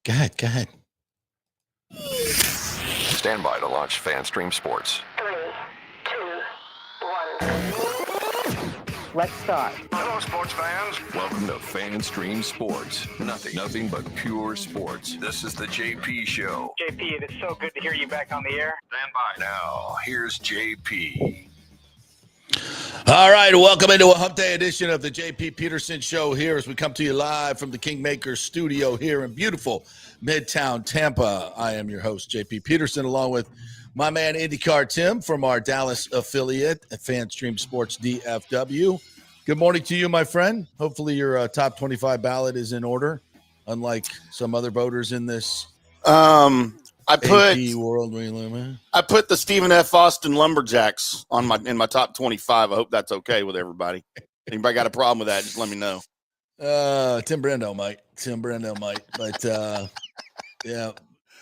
Go ahead. Stand by to launch FanStream Sports. 3, 2, 1. Let's start. Hello, sports fans. Welcome to FanStream Sports. Nothing but pure sports. This is the JP Show. JP, it is so good to hear you back on the air. Stand by. Now, here's JP. All right, welcome into a Hump Day edition of the JP Peterson Show here as we come to you live from the Kingmaker studio here in beautiful Midtown Tampa. I am your host, JP Peterson, along with my man IndyCar Tim from our Dallas affiliate at FanStream Sports DFW. Good morning to you, my friend. Hopefully your top 25 ballot is in order, unlike some other voters in this I put world we live in. I put the Stephen F. Austin Lumberjacks in my top 25. I hope that's okay with everybody. Anybody got a problem with that? Just let me know. Tim Brando might. But yeah,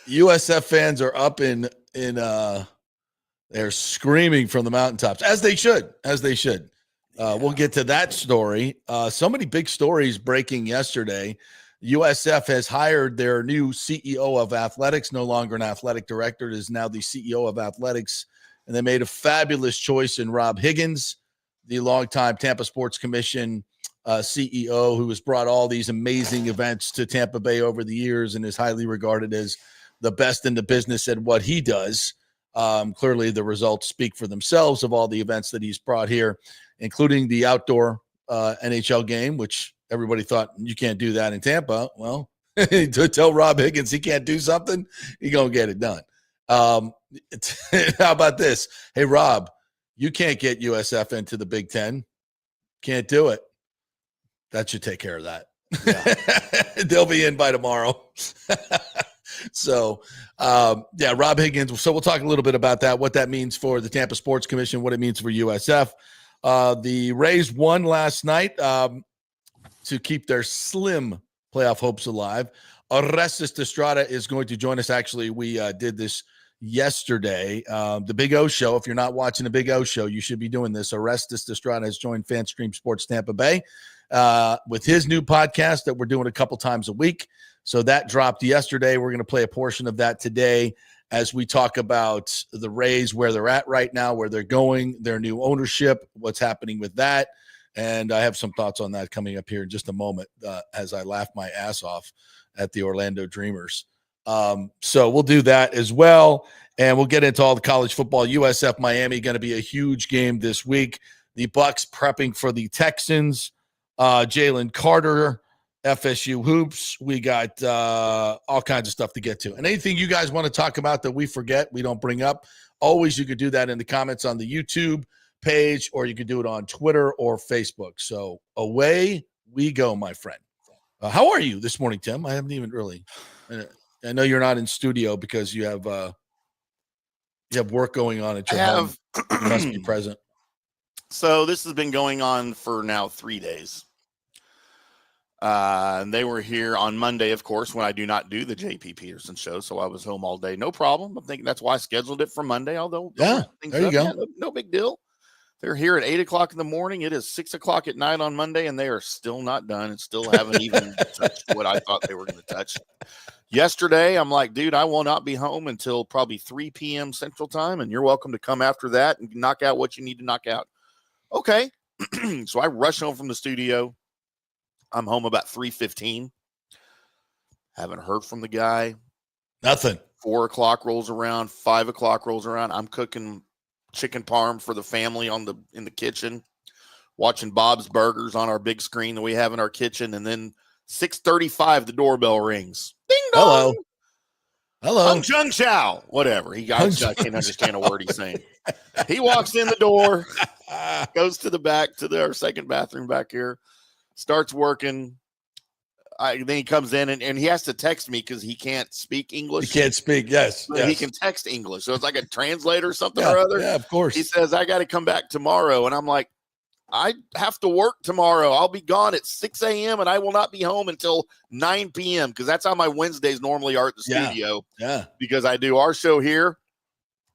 USF fans are up in they're screaming from the mountaintops as they should. We'll get to that story. So many big stories breaking yesterday. USF has hired their new CEO of athletics, no longer an athletic director, is now the CEO of athletics. And they made a fabulous choice in Rob Higgins, the longtime Tampa Sports Commission CEO, who has brought all these amazing events to Tampa Bay over the years and is highly regarded as the best in the business at what he does. Clearly, the results speak for themselves of all the events that he's brought here, including the outdoor NHL game, which everybody thought you can't do that in Tampa. Well, to tell Rob Higgins he can't do something, he's going to get it done. How about this? Hey, Rob, you can't get USF into the Big Ten. Can't do it. That should take care of that. Yeah. They'll be in by tomorrow. So, Rob Higgins. So we'll talk a little bit about that, what that means for the Tampa Sports Commission, what it means for USF. The Rays won last night to keep their slim playoff hopes alive. Orestes Destrade is going to join us. Actually, we did this yesterday. The Big O Show. If you're not watching the Big O Show, you should be doing this. Orestes Destrade has joined FanStream Sports Tampa Bay with his new podcast that we're doing a couple times a week. So that dropped yesterday. We're going to play a portion of that today as we talk about the Rays, where they're at right now, where they're going, their new ownership, what's happening with that. And I have some thoughts on that coming up here in just a moment as I laugh my ass off at the Orlando Dreamers. So we'll do that as well. And we'll get into all the college football. USF Miami going to be a huge game this week. The Bucs prepping for the Texans. Jalen Carter, FSU hoops. We got all kinds of stuff to get to. And anything you guys want to talk about that we forget, we don't bring up, always you could do that in the comments on the YouTube page, or you could do it on Twitter or Facebook. So away we go, my friend. How are you this morning, Tim? I haven't even really. I know you're not in studio because you have work going on at your home. You must be present. So this has been going on for now 3 days. And they were here on Monday, of course, when I do not do the JP Peterson Show. So I was home all day. No problem. I think that's why I scheduled it for Monday. Although, there you go. Yeah, no big deal. They're here at 8 o'clock in the morning. It is 6 o'clock at night on Monday, and they are still not done and still haven't even touched what I thought they were going to touch. Yesterday, I'm like, dude, I will not be home until probably 3 p.m. Central Time, and you're welcome to come after that and knock out what you need to knock out. Okay. So I rush home from the studio. I'm home about 3:15. Haven't heard from the guy. Nothing. 4 o'clock rolls around. 5 o'clock rolls around. I'm cooking chicken parm for the family in the kitchen, watching Bob's Burgers on our big screen that we have in our kitchen, and then 6:35 the doorbell rings. Ding dong. Hello. Hung Chung Chow. Whatever. I can't understand a word he's saying. He walks in the door, goes to the back to our second bathroom back here, starts working. Then he comes in and he has to text me because he can't speak English. He can't speak, yes. He can text English. So it's like a translator or something or other. Yeah, of course. He says, I got to come back tomorrow. And I'm like, I have to work tomorrow. I'll be gone at 6 a.m. and I will not be home until 9 p.m. because that's how my Wednesdays normally are at the studio. Yeah. Because I do our show here.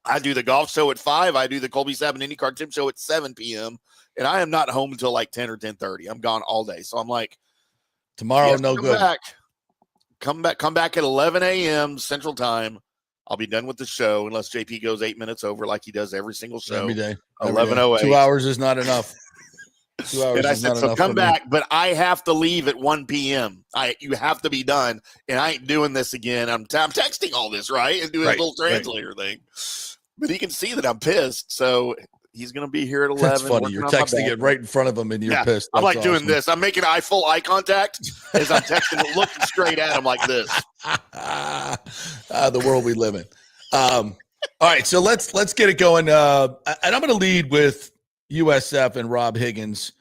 I do the golf show at 5. I do the Colby Sabin IndyCar Tim show at 7 p.m. And I am not home until like 10 or 10:30. I'm gone all day. So I'm like, tomorrow, no good. Back. come back at 11 a.m. Central Time. I'll be done with the show unless JP goes 8 minutes over like he does every single show. Every day. 11:08. 2 hours is not enough. 2 hours And I is said, not so enough come for back, but I have to leave at 1 p.m. You have to be done, and I ain't doing this again. I'm texting all this, right? And doing a little translator thing. But he can see that I'm pissed, so he's going to be here at 11. That's funny. You're texting it right in front of him, and you're pissed. I'm That's like doing awesome. this. I'm making full eye contact as I'm texting it, looking straight at him like this. The world we live in. All right, so let's get it going. And I'm going to lead with USF and Rob Higgins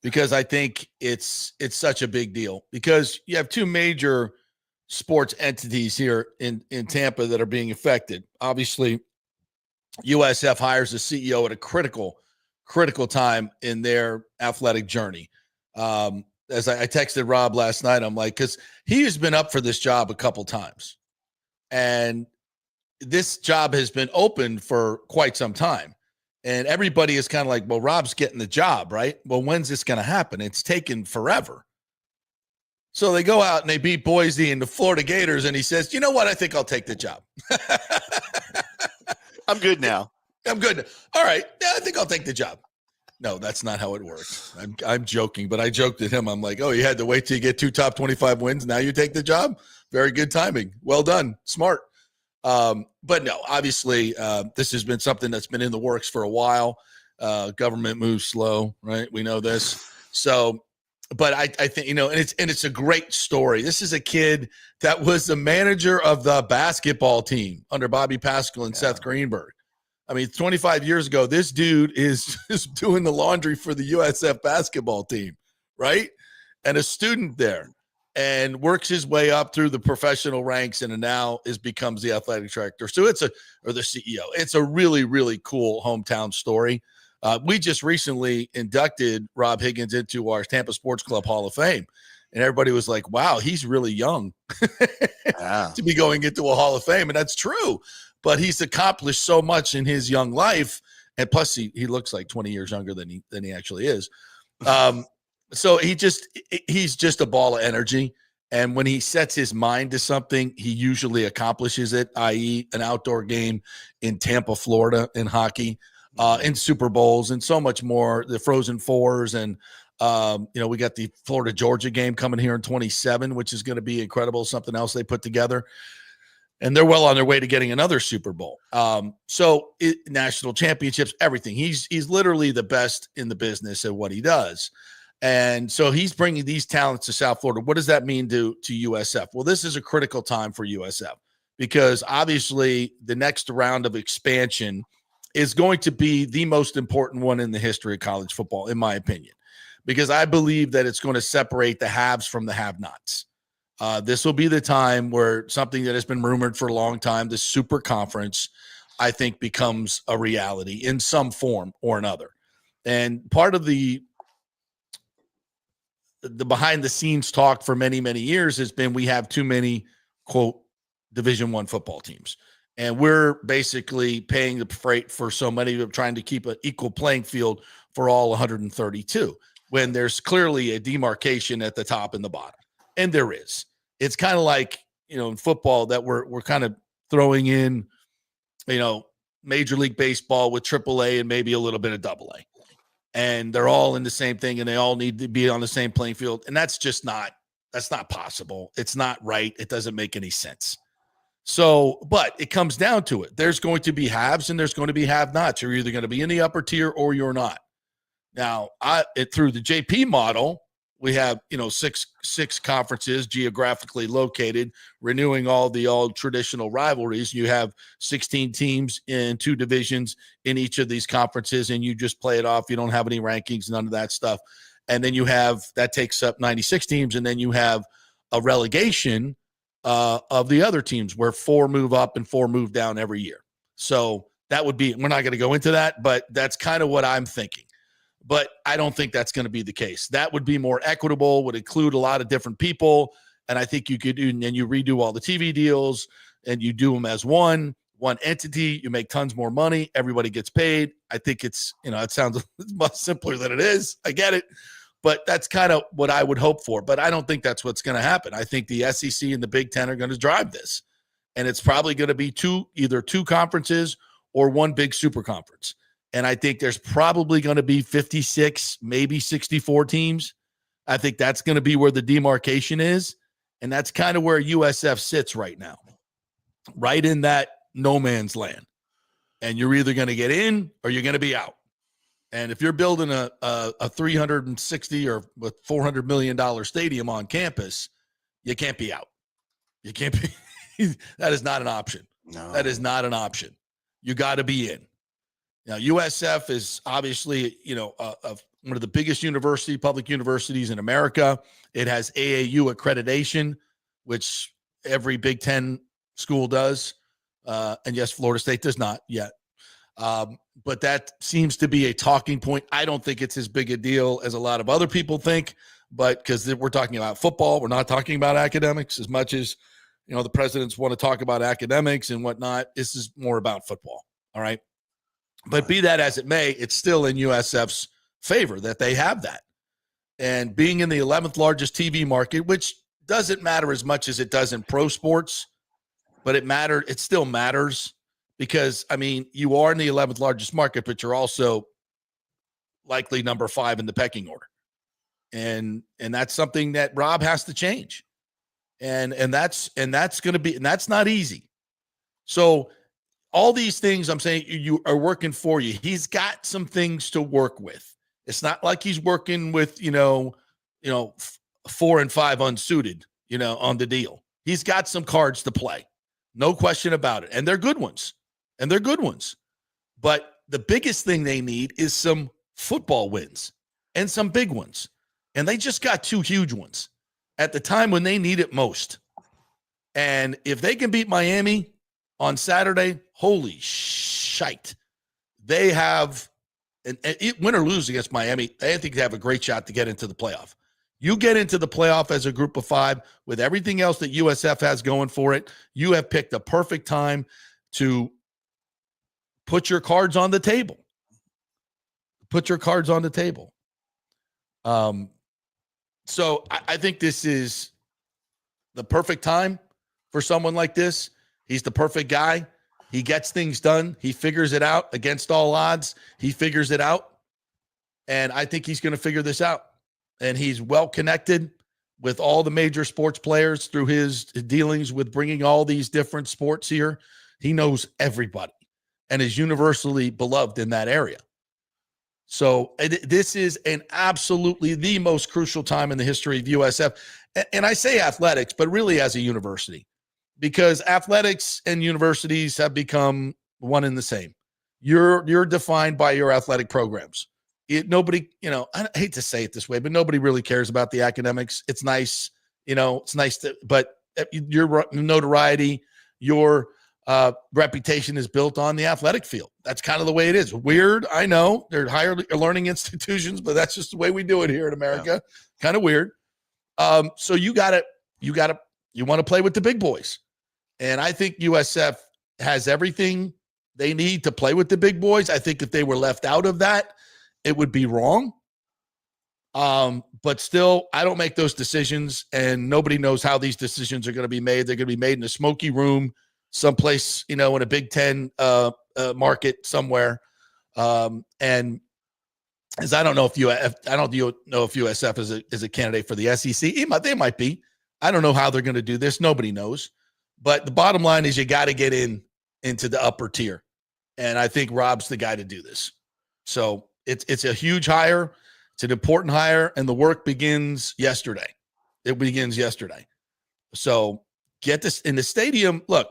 because I think it's such a big deal because you have two major sports entities here in Tampa that are being affected. Obviously, USF hires a CEO at a critical time in their athletic journey. As I texted Rob last night, I'm like, because he has been up for this job a couple times. And this job has been open for quite some time. And everybody is kind of like, well, Rob's getting the job, right? Well, when's this going to happen? It's taken forever. So they go out and they beat Boise and the Florida Gators. And he says, you know what? I think I'll take the job. I'm good now. I'm good. All right. Yeah, I think I'll take the job. No, that's not how it works. I'm joking, but I joked at him. I'm like, oh, you had to wait till you get 2 top 25 wins. Now you take the job. Very good timing. Well done. Smart. But no, obviously, this has been something that's been in the works for a while. Government moves slow, right? We know this. So, but I think, and it's a great story. This is a kid that was the manager of the basketball team under Bobby Pascal and Seth Greenberg. I mean, 25 years ago, this dude is doing the laundry for the USF basketball team, right? And a student there. And works his way up through the professional ranks and now becomes the athletic director. So or the CEO. It's a really, really cool hometown story. We just recently inducted Rob Higgins into our Tampa Sports Club Hall of Fame. And everybody was like, wow, he's really young to be going into a Hall of Fame. And that's true. But he's accomplished so much in his young life. And plus he looks like 20 years younger than he actually is. So he's just a ball of energy. And when he sets his mind to something, he usually accomplishes it, i.e. an outdoor game in Tampa, Florida in hockey, in Super Bowls and so much more, the Frozen Fours. And, we got the Florida-Georgia game coming here in 27, which is going to be incredible, something else they put together. And they're well on their way to getting another Super Bowl. National championships, everything. He's literally the best in the business at what he does. And so he's bringing these talents to South Florida. What does that mean to USF? Well, this is a critical time for USF because obviously the next round of expansion is going to be the most important one in the history of college football, in my opinion, because I believe that it's going to separate the haves from the have-nots. This will be the time where something that has been rumored for a long time, the super conference, I think becomes a reality in some form or another. And part of the behind the scenes talk for many, many years has been we have too many, quote, Division I football teams. And we're basically paying the freight for so many of trying to keep an equal playing field for all 132 when there's clearly a demarcation at the top and the bottom. And there is. It's kind of like, in football that we're kind of throwing in, Major League Baseball with AAA and maybe a little bit of AA. And they're all in the same thing and they all need to be on the same playing field. And that's not possible. It's not right. It doesn't make any sense. So, but it comes down to it. There's going to be haves and there's going to be have-nots. You're either going to be in the upper tier or you're not. Now, through the JP model, we have, six conferences geographically located, renewing all traditional rivalries. You have 16 teams in 2 divisions in each of these conferences, and you just play it off. You don't have any rankings, none of that stuff. And then that takes up 96 teams, and then you have a relegation of the other teams where 4 move up and 4 move down every year. So that would be, we're not going to go into that, but that's kind of what I'm thinking. But I don't think that's going to be the case. That would be more equitable, would include a lot of different people. And I think you could do, and then you redo all the TV deals and you do them as one entity. You make tons more money. Everybody gets paid. I think it's, it sounds much simpler than it is. I get it. But that's kind of what I would hope for. But I don't think that's what's going to happen. I think the SEC and the Big Ten are going to drive this. And it's probably going to be either two conferences or one big super conference. And I think there's probably going to be 56, maybe 64 teams. I think that's going to be where the demarcation is. And that's kind of where USF sits right now, right in that no man's land. And you're either going to get in or you're going to be out. And if you're building a 360 or with $400 million stadium on campus, you can't be out. You can't be. That is not an option. No. That is not an option. You got to be in. Now, USF is obviously, one of the biggest public universities in America. It has AAU accreditation, which every Big Ten school does. And yes, Florida State does not yet. But that seems to be a talking point. I don't think it's as big a deal as a lot of other people think, but because we're talking about football, we're not talking about academics as much as, the presidents want to talk about academics and whatnot. This is more about football. All right. But be that as it may, it's still in USF's favor that they have that. And being in the 11th largest TV market, which doesn't matter as much as it does in pro sports, but it still matters because, you are in the 11th largest market, but you're also likely number 5 in the pecking order. And that's something that Rob has to change. And that's going to be, and that's not easy. So all these things I'm saying you are working for you. He's got some things to work with. It's not like he's working with, 4 and 5 unsuited, on the deal. He's got some cards to play. No question about it. And they're good ones. But the biggest thing they need is some football wins and some big ones. And they just got 2 huge ones at the time when they need it most. And if they can beat Miami on Saturday, holy shite. They have, and win or lose against Miami, I think they have a great shot to get into the playoff. You get into the playoff as a group of 5 with everything else that USF has going for it. You have picked a perfect time to put your cards on the table. So I think this is the perfect time for someone like this. He's the perfect guy. He gets things done. He figures it out against all odds. He figures it out. And I think he's going to figure this out. And he's well connected with all the major sports players through his dealings with bringing all these different sports here. He knows everybody and is universally beloved in that area. So this is absolutely the most crucial time in the history of USF. And I say athletics, but really as a university, because athletics and universities have become one and the same. You're defined by your athletic programs. Nobody, I hate to say it this way, but nobody really cares about the academics. It's nice, but your notoriety, your reputation is built on the athletic field. That's kind of the way it is. Weird, I know. They're higher learning institutions, but that's just the way we do it here in America. Yeah. Kind of weird. So you want to play with the big boys. And I think USF has everything they need to play with the big boys. I think if they were left out of that, it would be wrong. But still, I don't make those decisions, and nobody knows how these decisions are going to be made. They're going to be made in a smoky room someplace, in a Big Ten market somewhere. And as I don't know if USF is a candidate for the SEC. They might be. I don't know how they're going to do this. Nobody knows. But the bottom line is you got to get into the upper tier. And I think Rob's the guy to do this. So it's a huge hire. It's an important hire, and the work begins yesterday. It begins yesterday. So get this in the stadium. Look,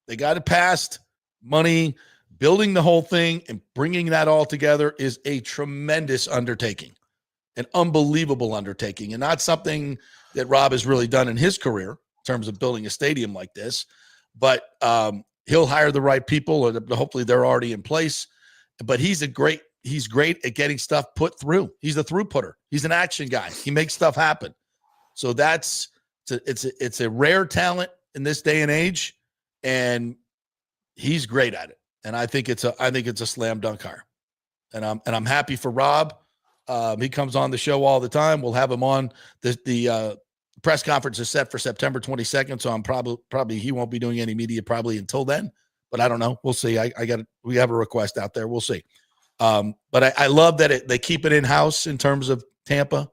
they got it passed. Money, building the whole thing and bringing that all together is a tremendous undertaking, an unbelievable undertaking, and not something that Rob has really done in his career in terms of building a stadium like this. But he'll hire the right people, or hopefully they're already in place. But he's great at getting stuff put through. He's a through-putter. He's an action guy. He makes stuff happen. So it's a rare talent in this day and age, and he's great at it. And I think it's a slam dunk hire. And I'm happy for Rob. He comes on the show all the time. We'll have him on. The press conference is set for September 22nd, so I'm probably he won't be doing any media probably until then. But I don't know. We'll see. We have a request out there. We'll see. But I love that they keep it in house in terms of Tampa.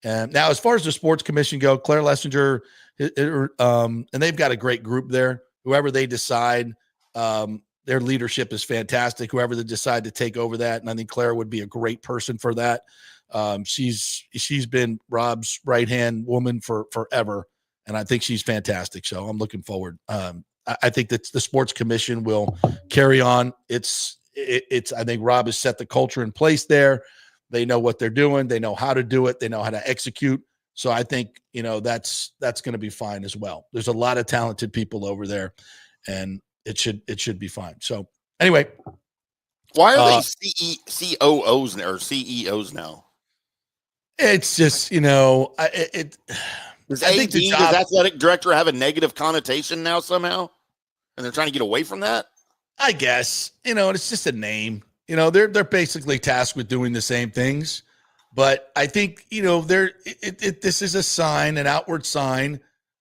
And now, as far as the sports commission go, Claire Lessinger, and they've got a great group there. Whoever they decide, their leadership is fantastic. Whoever they decide to take over that, and I think Claire would be a great person for that. She's been Rob's right-hand woman for forever, and I think she's fantastic. So I'm looking forward. I think that the sports commission will carry on. I think Rob has set the culture in place there. They know what they're doing. They know how to do it. They know how to execute. So I think, that's going to be fine as well. There's a lot of talented people over there, and it should be fine. So anyway, why are they COOs now or CEOs now? It's just, Does athletic director have a negative connotation now somehow? And they're trying to get away from that? I guess, it's just a name. They're basically tasked with doing the same things. But I think, this is a sign, an outward sign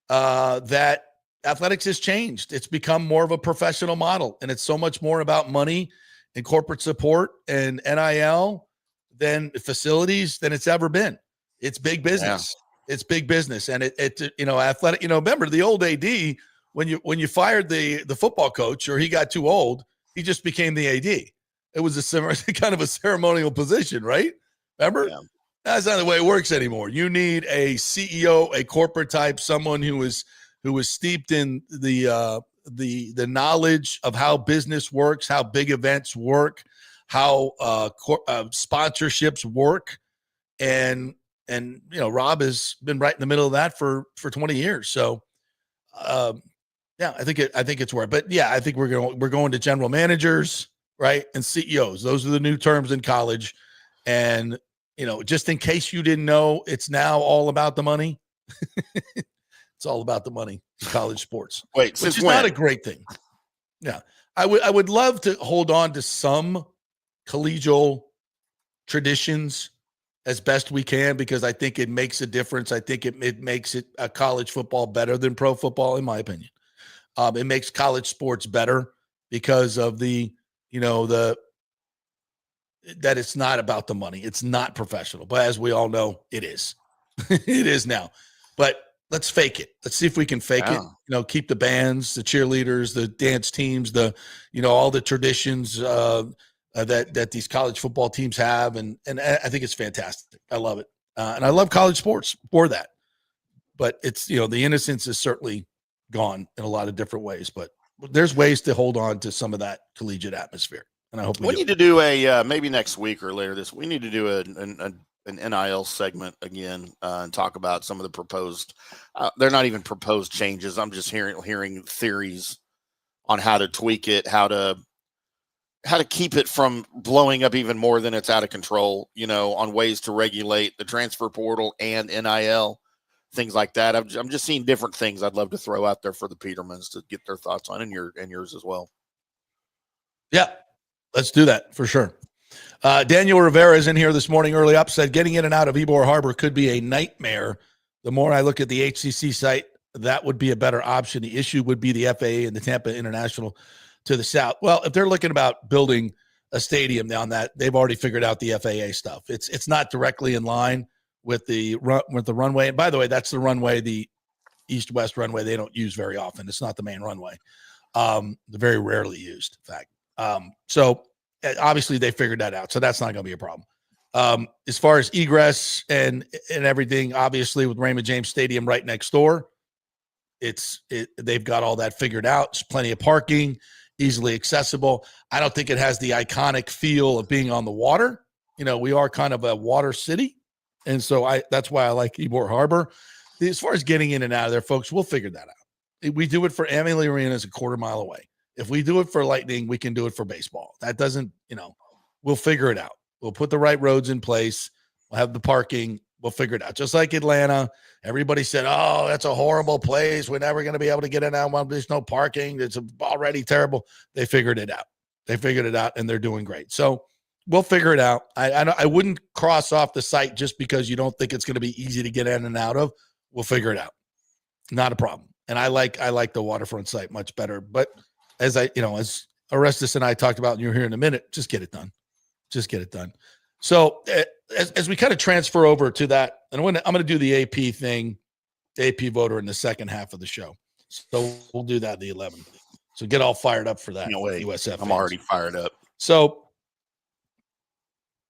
that athletics has changed. It's become more of a professional model, and it's so much more about money and corporate support and NIL than facilities than it's ever been. It's big business. Yeah. It's big business. And athletic, remember the old AD, when you fired the football coach or he got too old, he just became the AD. It was a kind of a ceremonial position, right? Remember? Yeah. That's not the way it works anymore. You need a CEO, a corporate type, someone who is steeped in the knowledge of how business works, how big events work, how sponsorships work, and Rob has been right in the middle of that for 20 years. So, I think it's worth. But yeah, I think we're going to general managers, right, and CEOs. Those are the new terms in college, and just in case you didn't know, it's now all about the money. It's all about the money in college sports. Which is not a great thing. Yeah. I would love to hold on to some collegial traditions as best we can, because I think it makes a difference. I think it makes it college football better than pro football, in my opinion. It makes college sports better because of that it's not about the money. It's not professional. But as we all know, it is. It is now. But let's fake it. Let's see if we can fake it. Keep the bands, the cheerleaders, the dance teams, all the traditions that these college football teams have. And I think it's fantastic. I love it. And I love college sports for that. But it's, the innocence is certainly gone in a lot of different ways. But there's ways to hold on to some of that collegiate atmosphere. And I hope we need to do a maybe next week or later we need to do an NIL segment again and talk about some of the proposed. They're not even proposed changes. I'm just hearing theories on how to tweak it, how to keep it from blowing up even more than it's out of control. On ways to regulate the transfer portal and NIL, things like that. I'm just seeing different things I'd love to throw out there for the Petermans to get their thoughts on, and yours as well. Yeah. Let's do that for sure. Daniel Rivera is in here this morning early up, said getting in and out of Ybor Harbor could be a nightmare. The more I look at the HCC site, that would be a better option. The issue would be the FAA and the Tampa International to the south. Well, if they're looking about building a stadium down that, they've already figured out the FAA stuff. It's not directly in line with the runway. And by the way, that's the runway, the east-west runway they don't use very often. It's not the main runway. They're very rarely used, in fact. So obviously they figured that out. So that's not going to be a problem. As far as egress and everything, obviously with Raymond James Stadium right next door, they've got all that figured out. There's plenty of parking, easily accessible. I don't think it has the iconic feel of being on the water. We are kind of a water city. And so that's why I like Ybor Harbor. As far as getting in and out of there, folks, we'll figure that out. We do it for Amalie Arena is a quarter mile away. If we do it for Lightning, we can do it for baseball. That doesn't, we'll figure it out. We'll put the right roads in place. We'll have the parking. We'll figure it out. Just like Atlanta, everybody said, oh, that's a horrible place. We're never going to be able to get in and out. There's no parking. It's already terrible. They figured it out. And they're doing great. So We'll figure it out. I wouldn't cross off the site just because you don't think it's going to be easy to get in and out of. We'll figure it out. Not a problem. And I like the waterfront site much better. But as Orestes and I talked about, and you're here in a minute, just get it done. Just get it done. So as we kind of transfer over to that, and I'm going to do the AP thing, the AP voter in the second half of the show. So we'll do that the 11th. So get all fired up for that. No way. USF. I'm already fired up. So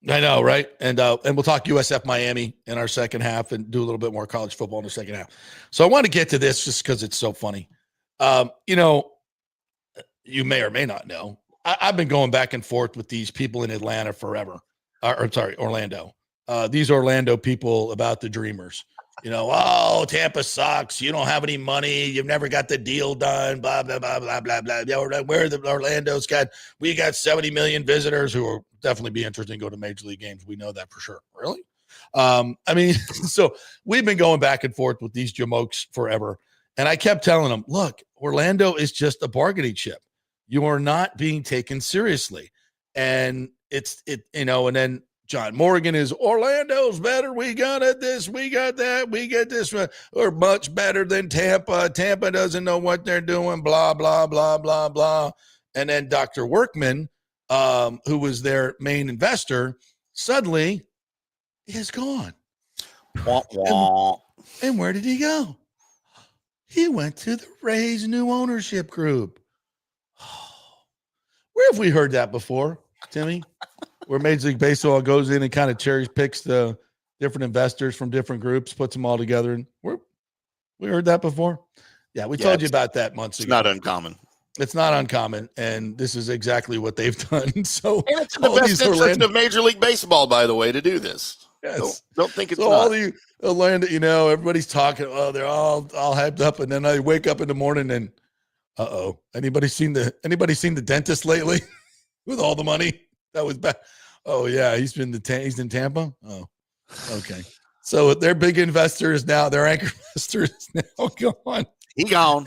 I know, right? And we'll talk USF Miami in our second half and do a little bit more college football in the second half. So I want to get to this just because it's so funny. You may or may not know, I've been going back and forth with these people in Atlanta forever. Orlando. These Orlando people about the Dreamers. Oh, Tampa sucks. You don't have any money. You've never got the deal done. Blah, blah, blah, blah, blah, blah. Where the Orlando's we got 70 million visitors who will definitely be interested in going to Major League games. We know that for sure. Really? So we've been going back and forth with these jamokes forever. And I kept telling them, look, Orlando is just a bargaining chip. You are not being taken seriously. And and then John Morgan is Orlando's better. We got this. We got that. We get this. We're much better than Tampa. Tampa doesn't know what they're doing. Blah, blah, blah, blah, blah. And then Dr. Workman, who was their main investor, suddenly is gone. Wah, wah. And where did he go? He went to the Rays new ownership group. Where have we heard that before, Timmy? Where Major League Baseball goes in and kind of cherry picks the different investors from different groups, puts them all together. And we heard that before. Yeah, we told you about that months ago. It's not uncommon. It's not uncommon, and this is exactly what they've done. So, and it's in the best interest of Major League Baseball, by the way, to do this. Yes. Don't think it's so not. All the Orlando, everybody's talking. Oh, they're all hyped up, and then I wake up in the morning and, anybody seen the dentist lately with all the money that was back? Oh yeah, he's in Tampa. Oh, okay. So their big investor is now, their anchor investor is now gone. He gone.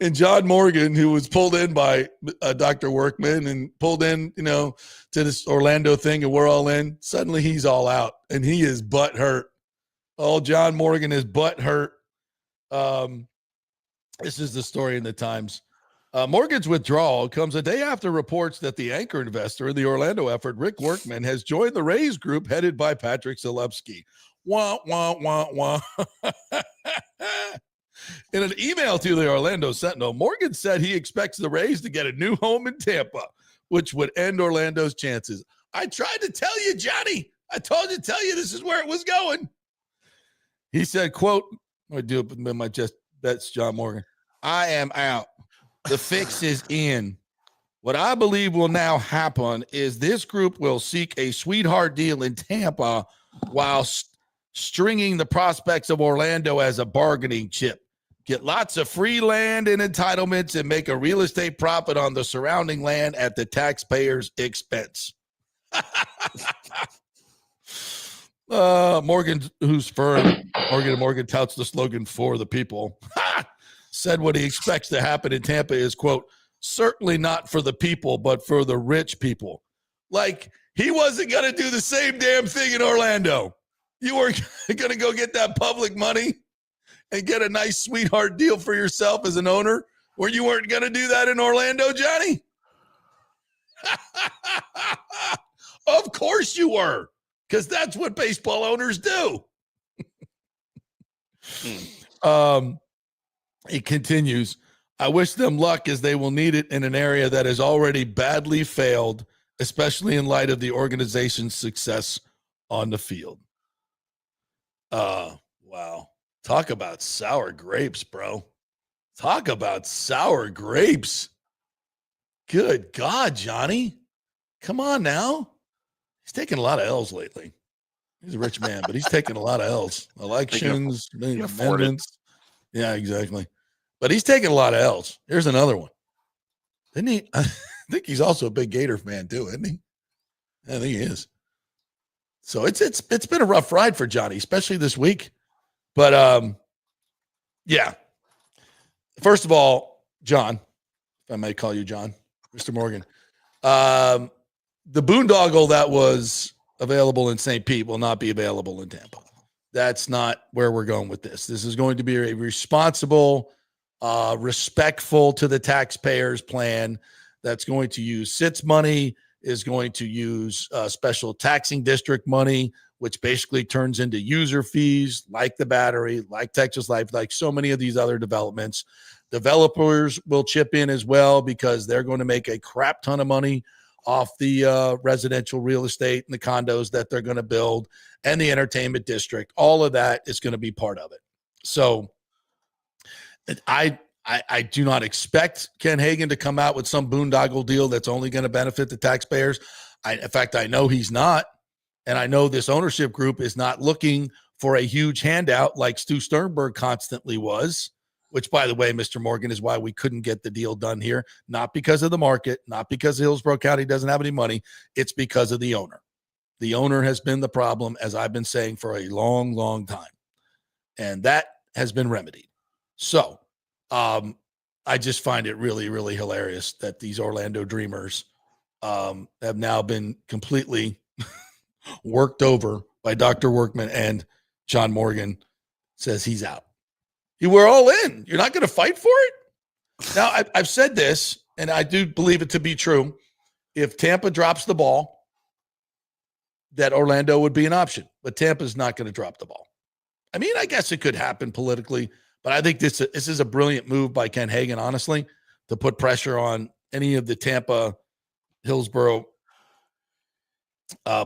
And John Morgan, who was pulled in by Dr. Workman and pulled in, to this Orlando thing, and we're all in. Suddenly he's all out, and he is butt hurt. Oh, John Morgan is butt hurt. This is the story in the Times. Morgan's withdrawal comes a day after reports that the anchor investor in the Orlando effort, Rick Workman, has joined the Rays group headed by Patrick Zalewski. Wah, wah, wah, wah. In an email to the Orlando Sentinel, Morgan said he expects the Rays to get a new home in Tampa, which would end Orlando's chances. I tried to tell you, Johnny. I told you to tell you this is where it was going. He said, quote, I do it with my chest. That's John Morgan. I am out. The fix is in. What I believe will now happen is this group will seek a sweetheart deal in Tampa while stringing the prospects of Orlando as a bargaining chip. Get lots of free land and entitlements and make a real estate profit on the surrounding land at the taxpayer's expense. Morgan, whose firm, Morgan touts the slogan for the people, said what he expects to happen in Tampa is, quote, certainly not for the people, but for the rich people. Like, he wasn't going to do the same damn thing in Orlando. You were going to go get that public money and get a nice sweetheart deal for yourself as an owner, where you weren't going to do that in Orlando, Johnny? Of course you were, because that's what baseball owners do. He continues, I wish them luck, as they will need it in an area that has already badly failed, especially in light of the organization's success on the field. Wow. Talk about sour grapes, bro. Talk about sour grapes. Good God, Johnny. Come on now. He's taking a lot of L's lately. He's a rich man, but he's taking a lot of L's. Elections, amendments. Yeah, exactly. But he's taking a lot of L's. Here's another one. Didn't he? I think he's also a big Gator fan too, isn't he? I think he is. So it's been a rough ride for Johnny, especially this week. But yeah. First of all, John, if I may call you John, Mr. Morgan. the boondoggle that was available in St. Pete will not be available in Tampa. That's not where we're going with this. This is going to be a responsible, respectful to the taxpayers plan that's going to use SITS money, is going to use special taxing district money, which basically turns into user fees like the Battery, like Texas Life, like so many of these other developments. Developers will chip in as well because they're going to make a crap ton of money off the residential real estate and the condos that they're going to build and the entertainment district. All of that is going to be part of it. So I do not expect Ken Hagan to come out with some boondoggle deal that's only going to benefit the taxpayers. In fact, I know he's not. And I know this ownership group is not looking for a huge handout like Stu Sternberg constantly was, which, by the way, Mr. Morgan, is why we couldn't get the deal done here. Not because of the market, not because Hillsborough County doesn't have any money. It's because of the owner. The owner has been the problem, as I've been saying for a long, long time. And that has been remedied. So I just find it really, really hilarious that these Orlando Dreamers have now been completely worked over by Dr. Workman, and John Morgan says he's out. We're all in. You're not going to fight for it? Now, I've said this, and I do believe it to be true. If Tampa drops the ball, that Orlando would be an option. But Tampa's not going to drop the ball. I mean, I guess it could happen politically, but I think this is a brilliant move by Ken Hagan, honestly, to put pressure on any of the Tampa, Hillsborough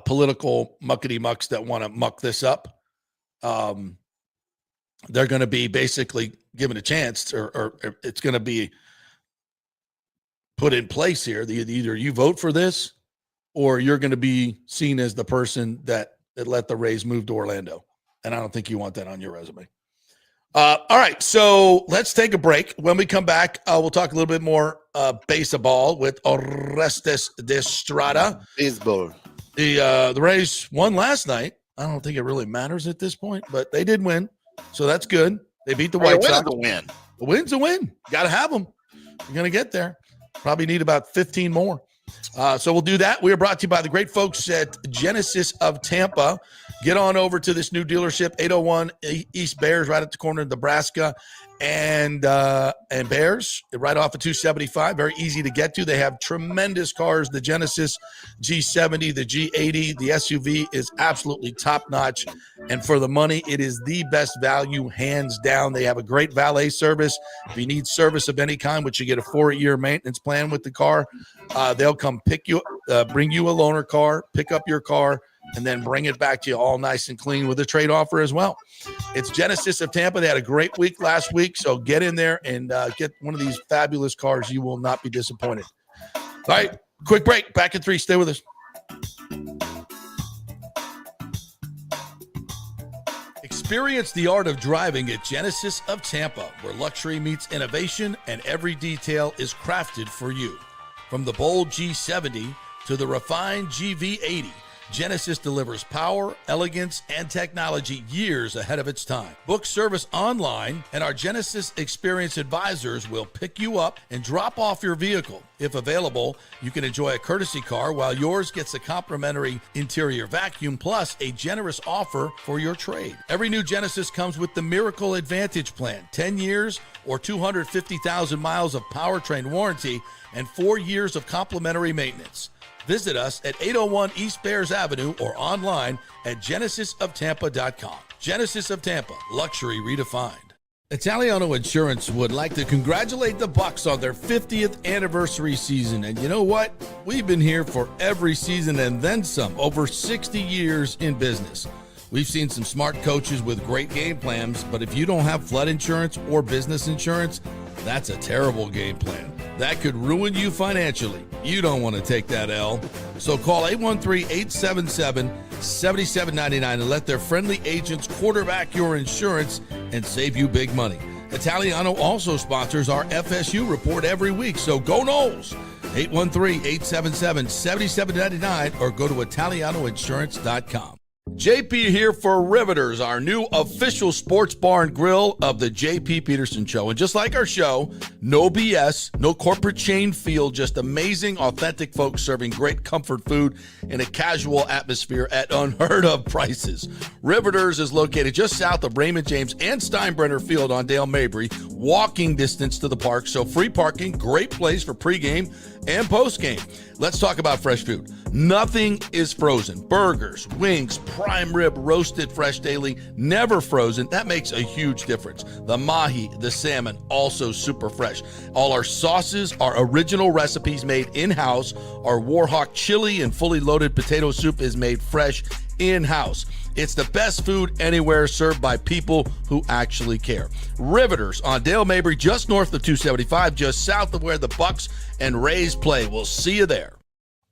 political muckety-mucks that want to muck this up. They're going to be basically given a chance, or it's going to be put in place here. Either you vote for this, or you're going to be seen as the person that let the Rays move to Orlando. And I don't think you want that on your resume. All right, so let's take a break. When we come back, we'll talk a little bit more baseball with Orestes Destrade. Baseball. The Rays won last night. I don't think it really matters at this point, but they did win. So that's good. They beat the White Sox. A win. A win's a win. Got to have them. You're going to get there. Probably need about 15 more. So we'll do that. We are brought to you by the great folks at Genesis of Tampa. Get on over to this new dealership, 801 East Bears, right at the corner of Nebraska and Bears, right off of 275. Very easy to get to. They have tremendous cars. The Genesis G70, the G80, the SUV is absolutely top-notch. And for the money, it is the best value, hands down. They have a great valet service. If you need service of any kind, which you get a 4-year maintenance plan with the car, they'll come pick you, bring you a loaner car, pick up your car, and then bring it back to you all nice and clean with a trade offer as well. It's Genesis of Tampa. They had a great week last week, so get in there and get one of these fabulous cars. You will not be disappointed. All right, quick break. Back in 3. Stay with us. Experience the art of driving at Genesis of Tampa, where luxury meets innovation and every detail is crafted for you. From the bold G70 to the refined GV80, Genesis delivers power, elegance, and technology years ahead of its time. Book service online, and our Genesis Experience Advisors will pick you up and drop off your vehicle. If available, you can enjoy a courtesy car while yours gets a complimentary interior vacuum plus a generous offer for your trade. Every new Genesis comes with the Miracle Advantage Plan, 10 years or 250,000 miles of powertrain warranty and 4 years of complimentary maintenance. Visit us at 801 East Bears Avenue or online at genesisoftampa.com. Genesis of Tampa, luxury redefined. Italiano Insurance would like to congratulate the Bucs on their 50th anniversary season. And you know what? We've been here for every season and then some, over 60 years in business. We've seen some smart coaches with great game plans, but if you don't have flood insurance or business insurance, that's a terrible game plan. That could ruin you financially. You don't want to take that L. So call 813-877-7799 and let their friendly agents quarterback your insurance and save you big money. Italiano also sponsors our FSU report every week, so go Noles. 813-877-7799 or go to italianoinsurance.com. JP here for Riveters, our new official sports bar and grill of the JP Peterson Show. And just like our show, no BS, no corporate chain feel, just amazing, authentic folks serving great comfort food in a casual atmosphere at unheard of prices. Riveters is located just south of Raymond James and Steinbrenner Field on Dale Mabry, walking distance to the park, so free parking, great place for pregame and postgame. Let's talk about fresh food. Nothing is frozen. Burgers, wings, prime rib, roasted fresh daily, never frozen. That makes a huge difference. The mahi, the salmon, also super fresh. All our sauces are original recipes made in-house. Our Warhawk chili and fully loaded potato soup is made fresh in-house. It's the best food anywhere, served by people who actually care. Riveters on Dale Mabry, just north of 275, just south of where the Bucs and Rays play. We'll see you there.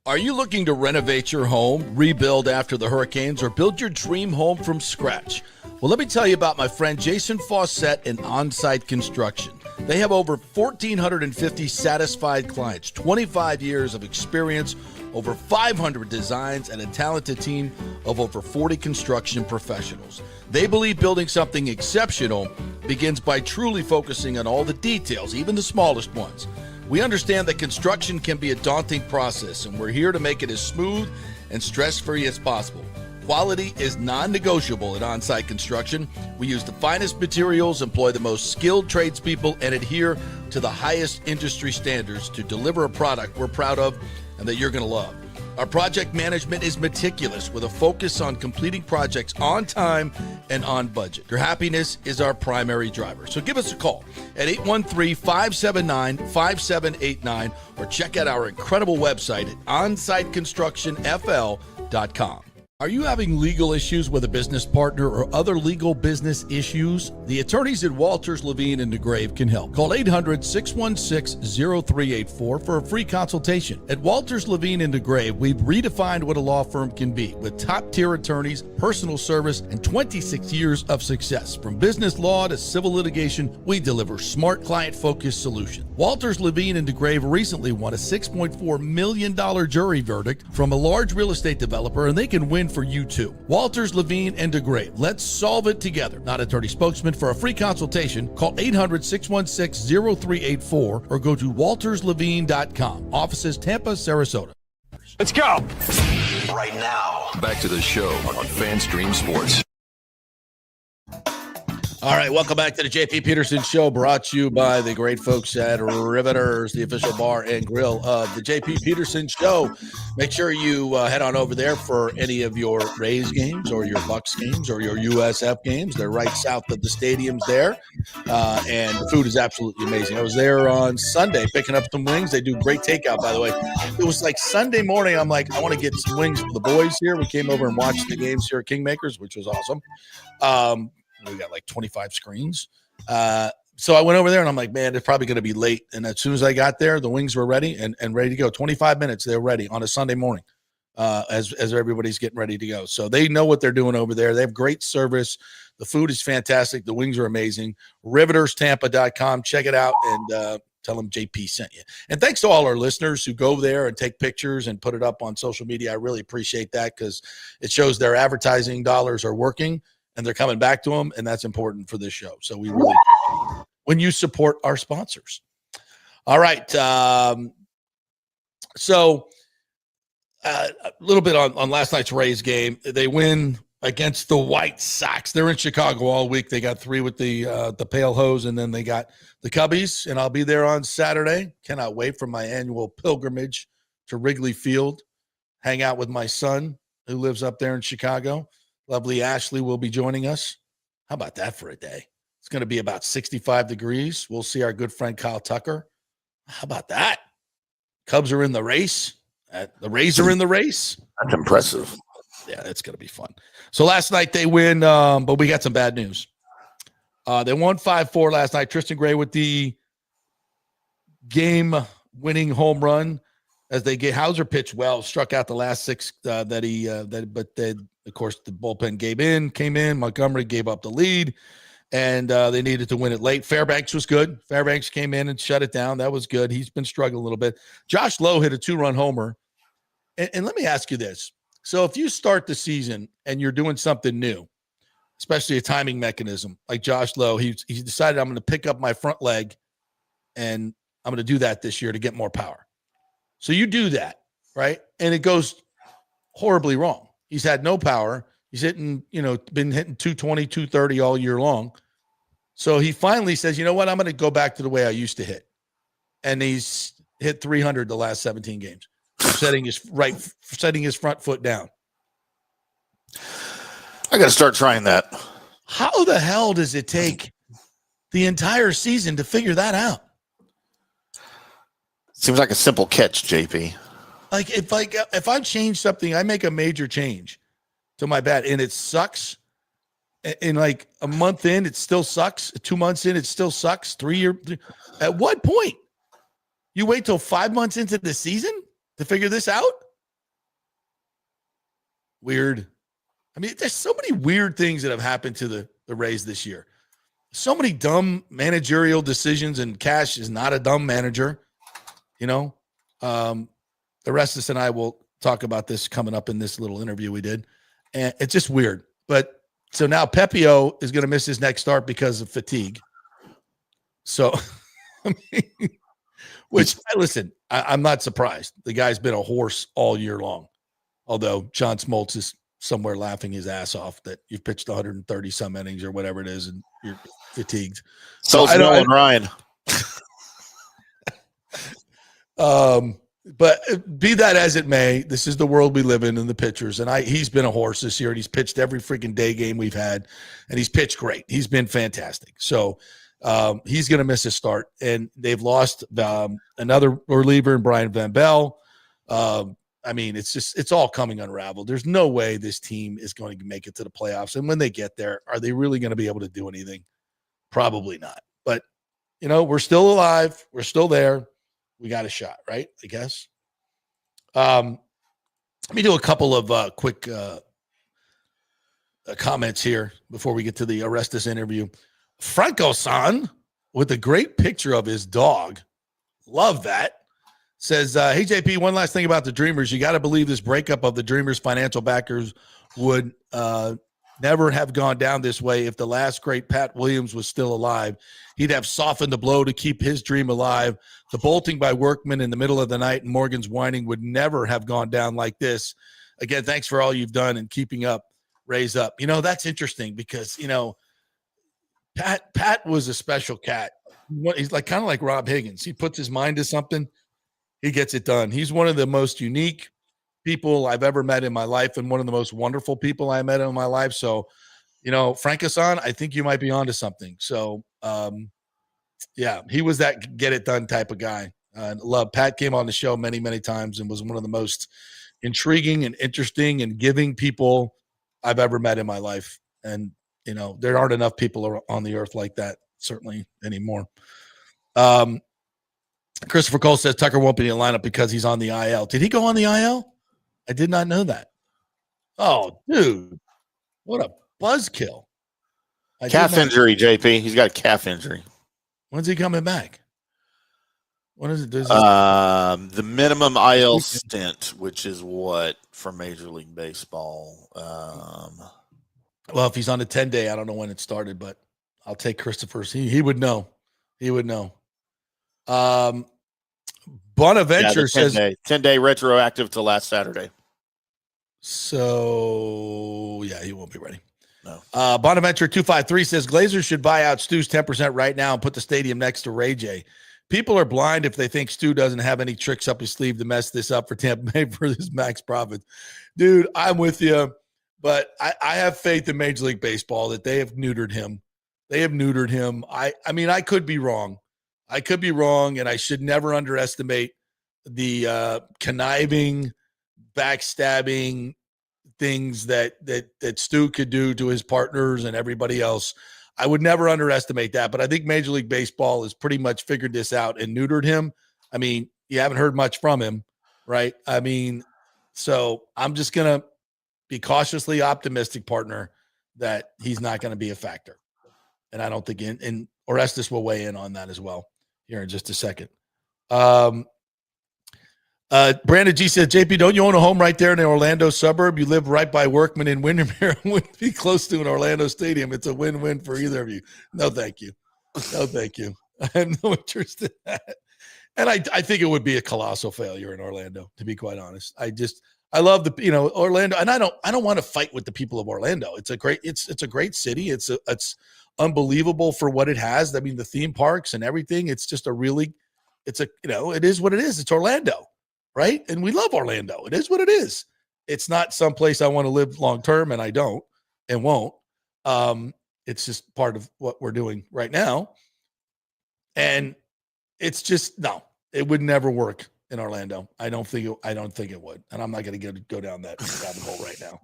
Are you looking to renovate your home, rebuild after the hurricanes, or build your dream home from scratch? Well, let me tell you about my friend Jason Fawcett and On-Site Construction. They have over 1,450 satisfied clients, 25 years of experience, over 500 designs, and a talented team of over 40 construction professionals. They believe building something exceptional begins by truly focusing on all the details, even the smallest ones. We understand that construction can be a daunting process, and we're here to make it as smooth and stress-free as possible. Quality is non-negotiable at On-Site Construction. We use the finest materials, employ the most skilled tradespeople, and adhere to the highest industry standards to deliver a product we're proud of and that you're going to love. Our project management is meticulous with a focus on completing projects on time and on budget. Your happiness is our primary driver. So give us a call at 813-579-5789 or check out our incredible website at onsiteconstructionfl.com. Are you having legal issues with a business partner or other legal business issues? The attorneys at Walters, Levine, and DeGrave can help. Call 800-616-0384 for a free consultation. At Walters, Levine, and DeGrave, we've redefined what a law firm can be with top-tier attorneys, personal service, and 26 years of success. From business law to civil litigation, we deliver smart, client-focused solutions. Walters, Levine, and DeGrave recently won a $6.4 million jury verdict from a large real estate developer, and they can win for you too. Walters, Levine, and DeGrave. Let's solve it together. Not attorney spokesman. For a free consultation, call 800-616-0384 or go to walterslevine.com. Offices Tampa, Sarasota. Let's go. Right now, back to the show on FanStream Sports. All right, welcome back to the JP Peterson Show, brought to you by the great folks at Riveters, the official bar and grill of the JP Peterson Show. Make sure you head on over there for any of your Rays games or your Bucs games or your USF games. They're right south of the stadiums there, and the food is absolutely amazing. I was there on Sunday picking up some wings. They do great takeout, by the way. It was like Sunday morning. I'm like, I want to get some wings for the boys here. We came over and watched the games here at Kingmakers, which was awesome. We got like 25 screens. So I went over there and I'm like, man, it's probably going to be late. And as soon as I got there, the wings were ready and ready to go. 25 minutes, they're ready on a Sunday morning as everybody's getting ready to go. So they know what they're doing over there. They have great service. The food is fantastic. The wings are amazing. RivetersTampa.com. Check it out and tell them JP sent you. And thanks to all our listeners who go there and take pictures and put it up on social media. I really appreciate that because it shows their advertising dollars are working. And they're coming back to them, and that's important for this show. So we really, when you support our sponsors. All right. So a little bit on last night's Rays game. They win against the White Sox. They're in Chicago all week. They got 3 with the Pale Hose, and then they got the Cubbies, and I'll be there on Saturday. Cannot wait for my annual pilgrimage to Wrigley Field, hang out with my son who lives up there in Chicago. Lovely Ashley will be joining us. How about that for a day? It's going to be about 65 degrees. We'll see our good friend Kyle Tucker. How about that? Cubs are in the race. The Rays are in the race. That's impressive. Yeah, it's going to be fun. So last night they win, but we got some bad news. They won 5-4 last night. Tristan Gray with the game-winning home run as they get Hauser pitched well, struck out the last 6 but of course, the bullpen came in. Montgomery gave up the lead, and they needed to win it late. Fairbanks was good. Fairbanks came in and shut it down. That was good. He's been struggling a little bit. Josh Lowe hit a 2-run homer. And let me ask you this. So if you start the season and you're doing something new, especially a timing mechanism, like Josh Lowe, he decided I'm going to pick up my front leg and I'm going to do that this year to get more power. So you do that, right? And it goes horribly wrong. He's had no power. He's hitting, been hitting 220, 230 all year long. So he finally says, you know what? I'm going to go back to the way I used to hit. And he's hit 300 the last 17 games, setting his front foot down. I got to start trying that. How the hell does it take the entire season to figure that out? Seems like a simple catch, JP. Like if I change something, I make a major change to my bat and it sucks. In like a month in, it still sucks. 2 months in, it still sucks. 3 years. At what point? You wait till 5 months into the season to figure this out? Weird. I mean, there's so many weird things that have happened to the Rays this year. So many dumb managerial decisions, and Cash is not a dumb manager. Orestes and I will talk about this coming up in this little interview we did. And it's just weird. But so now Pepio is going to miss his next start because of fatigue. So, I mean, listen, I'm not surprised. The guy's been a horse all year long. Although John Smoltz is somewhere laughing his ass off that you've pitched 130 some innings or whatever it is and you're fatigued. So I know Ryan. But be that as it may, this is the world we live in the pitchers. And he's been a horse this year, and he's pitched every freaking day game we've had, and he's pitched great. He's been fantastic. So he's going to miss his start, and they've lost another reliever in Brian Van Bell. I mean, it's all coming unraveled. There's no way this team is going to make it to the playoffs. And when they get there, are they really going to be able to do anything? Probably not. But, we're still alive. We're still there. We got a shot, right? I guess. Let me do a couple of quick comments here before we get to the Orestes interview. Franco-san with a great picture of his dog. Love that. Says, hey, JP, one last thing about the Dreamers. You got to believe this breakup of the Dreamers' financial backers would never have gone down this way if the last great Pat Williams was still alive. He'd have softened the blow to keep his dream alive. The bolting by Workman in the middle of the night and Morgan's whining would never have gone down like this. Again, thanks for all you've done and keeping up, Raise up. That's interesting because, Pat was a special cat. He's like kind of like Rob Higgins. He puts his mind to something, he gets it done. He's one of the most unique people I've ever met in my life and one of the most wonderful people I met in my life. So, Franco-san, I think you might be onto something. So, yeah, he was that get it done type of guy. Love Pat came on the show many, many times and was one of the most intriguing and interesting and giving people I've ever met in my life. And, there aren't enough people on the earth like that, certainly anymore. Christopher Cole says Tucker won't be in the lineup because he's on the IL. Did he go on the IL? I did not know that. Oh, dude. What a buzzkill. Calf injury, JP. He's got a calf injury. When's he coming back? When is it? The minimum IL stint, which is what for Major League Baseball. Well, if he's on the 10-day, I don't know when it started, but I'll take Christopher's. He would know. He would know. Bonaventure says 10-day retroactive to last Saturday. So yeah, he won't be ready. No. Bonaventure 253 says Glazers should buy out Stu's 10% right now and put the stadium next to Ray J. People are blind if they think Stu doesn't have any tricks up his sleeve to mess this up for Tampa Bay for his max profit. Dude, I'm with you, but I have faith in Major League Baseball that they have neutered him. They have neutered him. I mean, I could be wrong. And I should never underestimate the conniving, backstabbing things that Stu could do to his partners and everybody else. I would never underestimate that, but I think Major League Baseball has pretty much figured this out and neutered him. I mean, you haven't heard much from him, right? I mean, so I'm just going to be cautiously optimistic, partner, that he's not going to be a factor. And I don't think and Orestes will weigh in on that as well here in just a second. Brandon G said, JP, don't you own a home right there in the Orlando suburb? You live right by Workman and Windermere. Wouldn't be close to an Orlando stadium. It's a win-win for either of you. No, thank you. No, thank you. I have no interest in that. And I think it would be a colossal failure in Orlando, to be quite honest. I love Orlando, and I don't want to fight with the people of Orlando. It's a great city. It's unbelievable for what it has. I mean, the theme parks and everything. It's just it is what it is. It's Orlando, right? And we love Orlando. It is what it is. It's not someplace I want to live long term, and I don't and won't. It's just part of what we're doing right now. And it's just, no, it would never work in Orlando. I don't think it would. And I'm not going to go down that rabbit hole right now.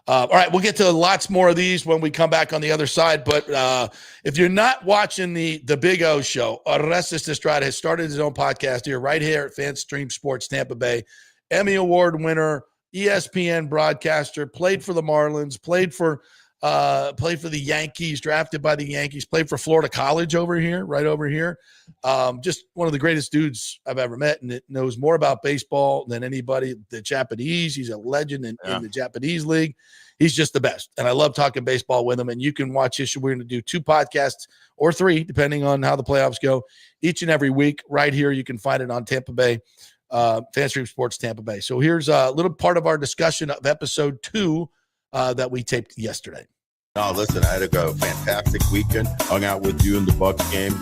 All right, we'll get to lots more of these when we come back on the other side. But if you're not watching the Big O show, Orestes Destrade has started his own podcast right here at FanStream Sports Tampa Bay. Emmy Award winner, ESPN broadcaster, played for the Marlins, played for the Yankees, drafted by the Yankees, played for Florida College right over here. Just one of the greatest dudes I've ever met, and it knows more about baseball than anybody. The Japanese, he's a legend in the Japanese league. He's just the best. And I love talking baseball with him. And you can watch his show. We're going to do 2 podcasts or 3, depending on how the playoffs go, each and every week right here. You can find it on Tampa Bay, FanStream Sports Tampa Bay. So here's a little part of our discussion of episode 2 that we taped yesterday. No, listen, I had a fantastic weekend. Hung out with you in the Bucs game.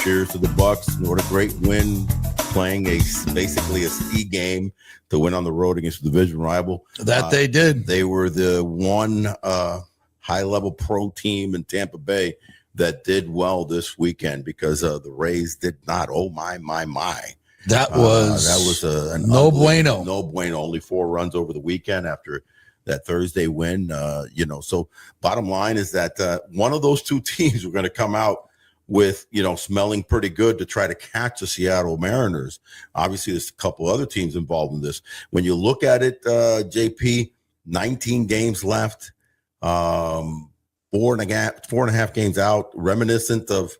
Cheers to the Bucs. What a great win, playing basically a C game to win on the road against the division rival. They did. They were the one high-level pro team in Tampa Bay that did well this weekend because the Rays did not. Oh, my. That was no bueno. No bueno. Only 4 runs over the weekend after that Thursday win. So bottom line is that one of those 2 teams were going to come out with, smelling pretty good to try to catch the Seattle Mariners. Obviously, there's a couple other teams involved in this. When you look at it, JP, 19 games left, 4.5 games out, reminiscent of,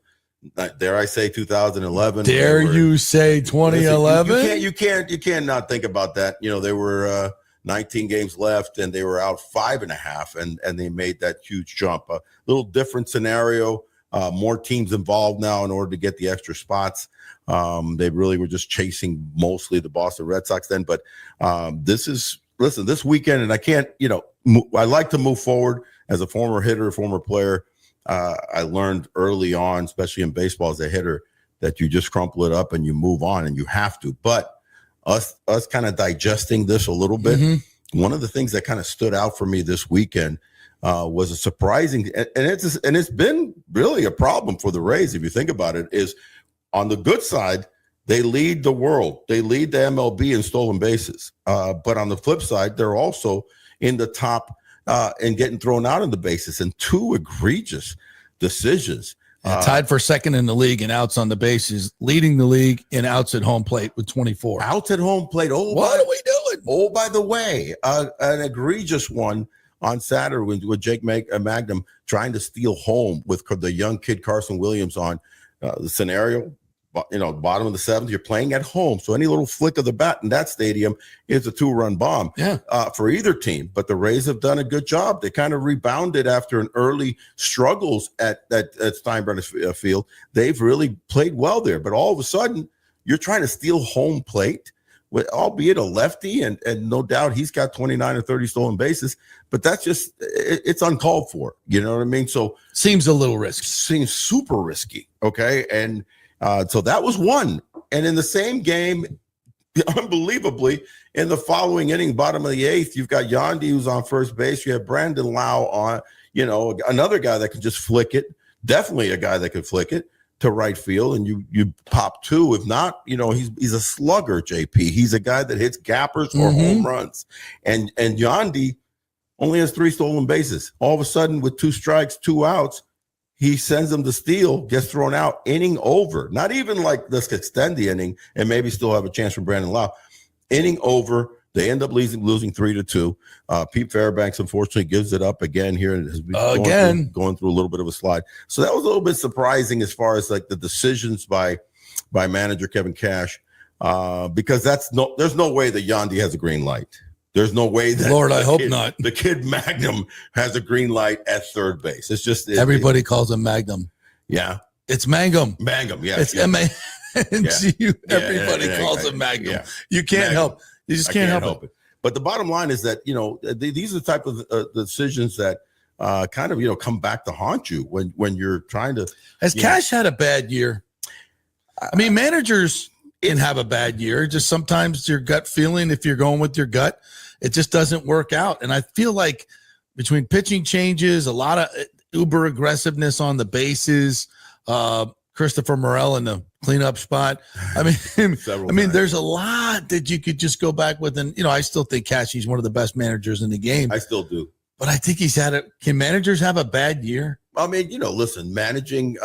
dare I say, 2011. Dare you say 2011? You can't not think about that. They were 19 games left, and they were out 5.5, and they made that huge jump. A little different scenario. More teams involved now in order to get the extra spots. They really were just chasing mostly the Boston Red Sox then. But this weekend, and I can't, I like to move forward as a former hitter, former player. I learned early on, especially in baseball as a hitter, that you just crumple it up and you move on, and you have to. But us kind of digesting this a little bit, one of the things that kind of stood out for me this weekend was a surprising, and it's been really a problem for the Rays if you think about it, is on the good side, they lead the world. They lead the MLB in stolen bases. But on the flip side, they're also in the top and getting thrown out on the bases, and 2 egregious decisions. Tied for second in the league in outs on the bases, leading the league in outs at home plate with 24. Outs at home plate. Oh, what are we doing? Oh, by the way, an egregious one on Saturday with Jake Magnum trying to steal home with the young kid Carson Williams on the scenario. Bottom of the 7th, you're playing at home. So any little flick of the bat in that stadium is a 2-run bomb for either team. But the Rays have done a good job. They kind of rebounded after an early struggles at Steinbrenner Field. They've really played well there. But all of a sudden, you're trying to steal home plate, albeit a lefty, and no doubt he's got 29 or 30 stolen bases. But that's just, it's uncalled for. You know what I mean? So seems a little risky. Seems super risky. Okay. And so that was one. And in the same game, unbelievably, in the following inning, bottom of the 8th, you've got Yandy who's on first base. You have Brandon Lau on, another guy that can just flick it. Definitely a guy that can flick it to right field. And you pop 2. If not, he's a slugger, JP. He's a guy that hits gappers or home runs. And Yandy only has 3 stolen bases. All of a sudden, with 2 strikes, 2 outs, he sends them to steal, gets thrown out, inning over. Not even like, let's extend the inning and maybe still have a chance for Brandon Lau. Inning over. They end up losing 3-2. Pete Fairbanks, unfortunately, gives it up again here. And has been going through a little bit of a slide. So that was a little bit surprising as far as like the decisions by manager Kevin Cash. because there's no way that Yandy has a green light. There's no way that Lord, I hope not. The kid Magnum has a green light at third base. It's just everybody calls him Magnum. Yeah, it's Mangum. Mangum, yeah. It's M-A-N-G-U. Everybody calls him Magnum. Yeah. You can't help. You just can't help it. But the bottom line is that these are the type of decisions that kind of come back to haunt you when you're trying to. Has Cash had a bad year? I mean, managers can have a bad year. Just sometimes your gut feeling, if you're going with your gut, it just doesn't work out. And I feel like between pitching changes, a lot of uber aggressiveness on the bases, Christopher Morel in the cleanup spot. I mean, there's a lot that you could just go back with. And, I still think Cashy's one of the best managers in the game. I still do. But I think he's can managers have a bad year? I mean, listen, managing,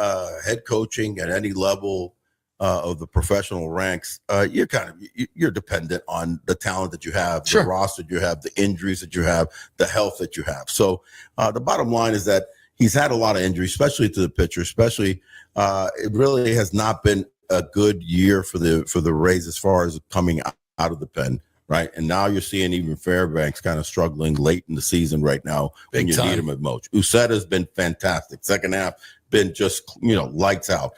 head coaching at any level of the professional ranks, you're dependent on the talent that you have, sure, the roster that you have, the injuries that you have, the health that you have. So the bottom line is that he's had a lot of injuries, especially to the pitcher, especially it really has not been a good year for the Rays as far as coming out of the pen. Right. And now you're seeing even Fairbanks kind of struggling late in the season right now when you need him at most. Ucetta's been fantastic. Second half been just, lights out.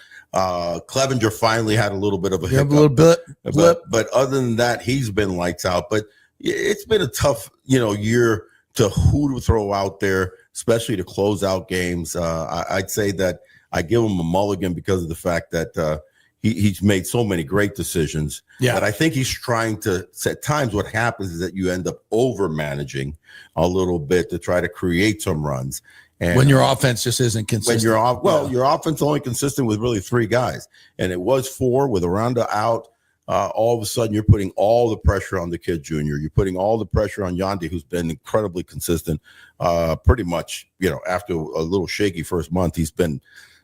Clevenger finally had a little bit of a hiccup. A little bit. But other than that, he's been lights out. But it's been a tough, year to who to throw out there, especially to close out games. I'd say that I give him a mulligan because of the fact that he's made so many great decisions. Yeah. But I think he's trying to, at times what happens is that you end up over managing a little bit to try to create some runs. And when your offense just isn't consistent. When your offense only consistent with really three guys, and it was four with Aranda out. All of a sudden, you're putting all the pressure on the kid junior. You're putting all the pressure on Yandy, who's been incredibly consistent. Pretty much, after a little shaky first month, he's been,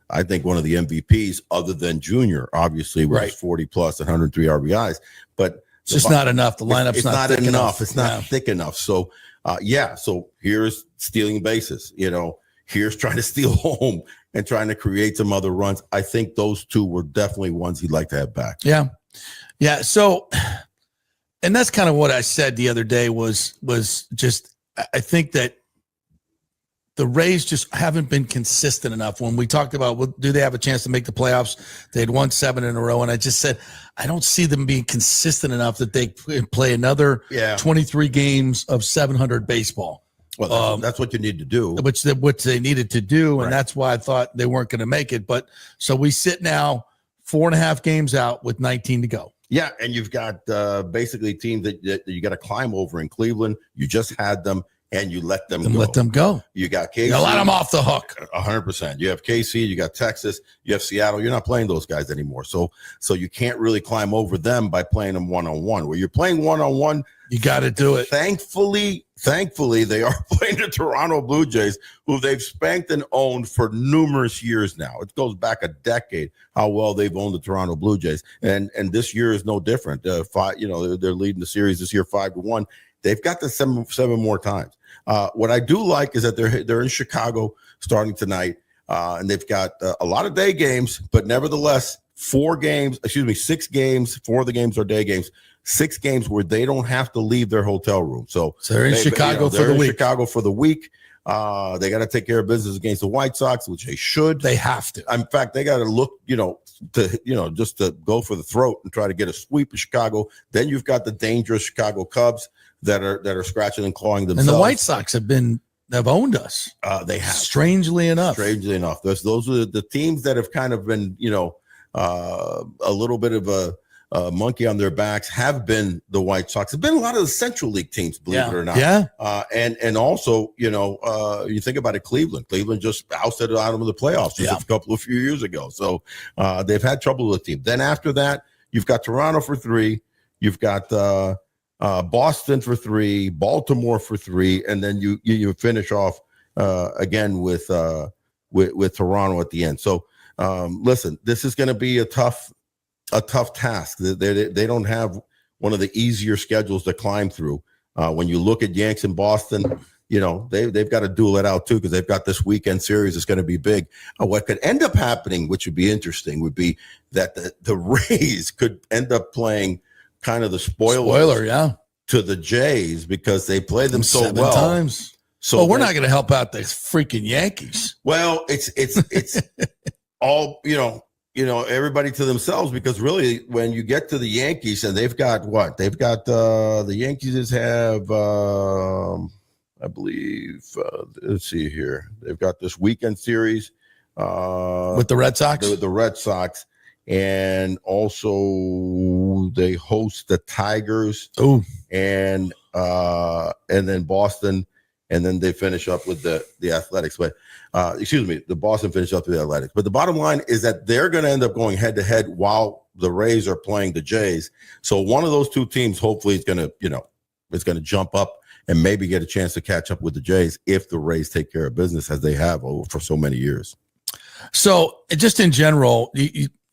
I think, one of the MVPs, other than Junior, obviously, with 40 plus 103 RBIs. But it's just not enough. The lineup's it's not thick enough. It's not thick enough. So, So here's stealing bases. Here's trying to steal home and trying to create some other runs. I think those two were definitely ones he'd like to have back. Yeah. Yeah. So, and that's kind of what I said the other day was just, I think that the Rays just haven't been consistent enough. When we talked about, well, do they have a chance to make the playoffs? They had won 7 in a row. And I just said, I don't see them being consistent enough that they play another 23 games of 700 baseball. Well, that's what you need to do. Which they needed to do. And that's why I thought they weren't going to make it. But so we sit now 4.5 games out with 19 to go. Yeah. And you've got basically teams that you got to climb over in Cleveland. You just had them. And you let them go. You got KC. You let them off the hook. 100%. You have KC. You got Texas. You have Seattle. You're not playing those guys anymore. So you can't really climb over them by playing them one-on-one. Where you're playing one-on-one, you got to do it. Thankfully, they are playing the Toronto Blue Jays, who they've spanked and owned for numerous years now. It goes back a decade how well they've owned the Toronto Blue Jays, and this year is no different. They're leading the series this year 5-1. They've got the seven more times. What I do like is that they're in Chicago starting tonight, and they've got a lot of day games, but nevertheless, 6 games. 4 of the games are day games. 6 games where they don't have to leave their hotel room. So they're in Chicago for the week. Chicago for the week. They got to take care of business against the White Sox, which they should. They have to. In fact, they got to look, just to go for the throat and try to get a sweep of Chicago. Then you've got the dangerous Chicago Cubs that are scratching and clawing themselves. And the White Sox have owned us. They have. Strangely enough. Those are the teams that have kind of been, a little bit of a monkey on their backs have been the White Sox. Have been a lot of the Central League teams, believe it or not. Yeah. And also, you think about it, Cleveland just ousted it out of the playoffs just a few years ago. So they've had trouble with the team. Then after that, you've got Toronto for 3. You've got Boston for 3, Baltimore for 3, and then you finish off again with Toronto at the end. So listen, this is going to be a tough task. They don't have one of the easier schedules to climb through. When you look at Yanks in Boston, they've got to duel it out too, because they've got this weekend series that's going to be big. What could end up happening, which would be interesting, would be that the Rays could end up playing kind of the spoiler to the Jays, because they play them so seven well times. So we're not going to help out the freaking Yankees. Well, it's all everybody to themselves, because really when you get to the Yankees, and they've got the Yankees have I believe let's see here, they've got this weekend series with the Red Sox. The Red Sox, and also they host the Tigers. Oh, and then Boston, and then they finish up with the Athletics. But the Boston finish up with the Athletics. But the bottom line is that they're going to end up going head to head while the Rays are playing the Jays. So one of those two teams hopefully is going to jump up and maybe get a chance to catch up with the Jays if the Rays take care of business, as they have for so many years. So just in general,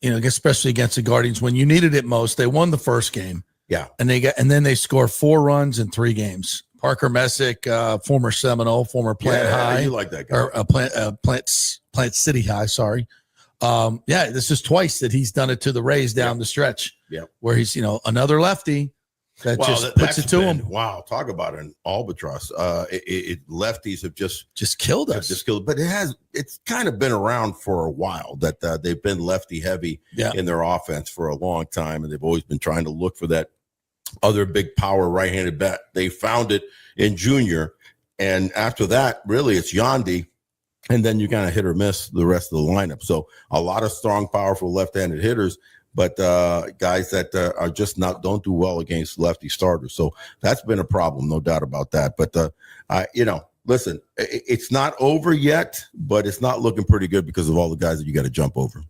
especially against the Guardians, when you needed it most, they won the first game. Yeah. And then they score 4 runs in 3 games. Parker Messick, former Seminole, former Plant High. You like that guy. Or Plant City High, sorry. This is twice that he's done it to the Rays down the stretch. Yeah. Where he's, another lefty that puts it to him. Wow, talk about an albatross. Lefties have just killed us. But it's kind of been around for a while that they've been lefty heavy in their offense for a long time, and they've always been trying to look for that other big power right-handed bat. They found it in Junior, and after that, really, it's Yandy, and then you kind of hit or miss the rest of the lineup. So a lot of strong, powerful left-handed hitters, but guys that are just don't do well against lefty starters. So that's been a problem, no doubt about that. But listen, it's not over yet, but it's not looking pretty good because of all the guys that you got to jump over.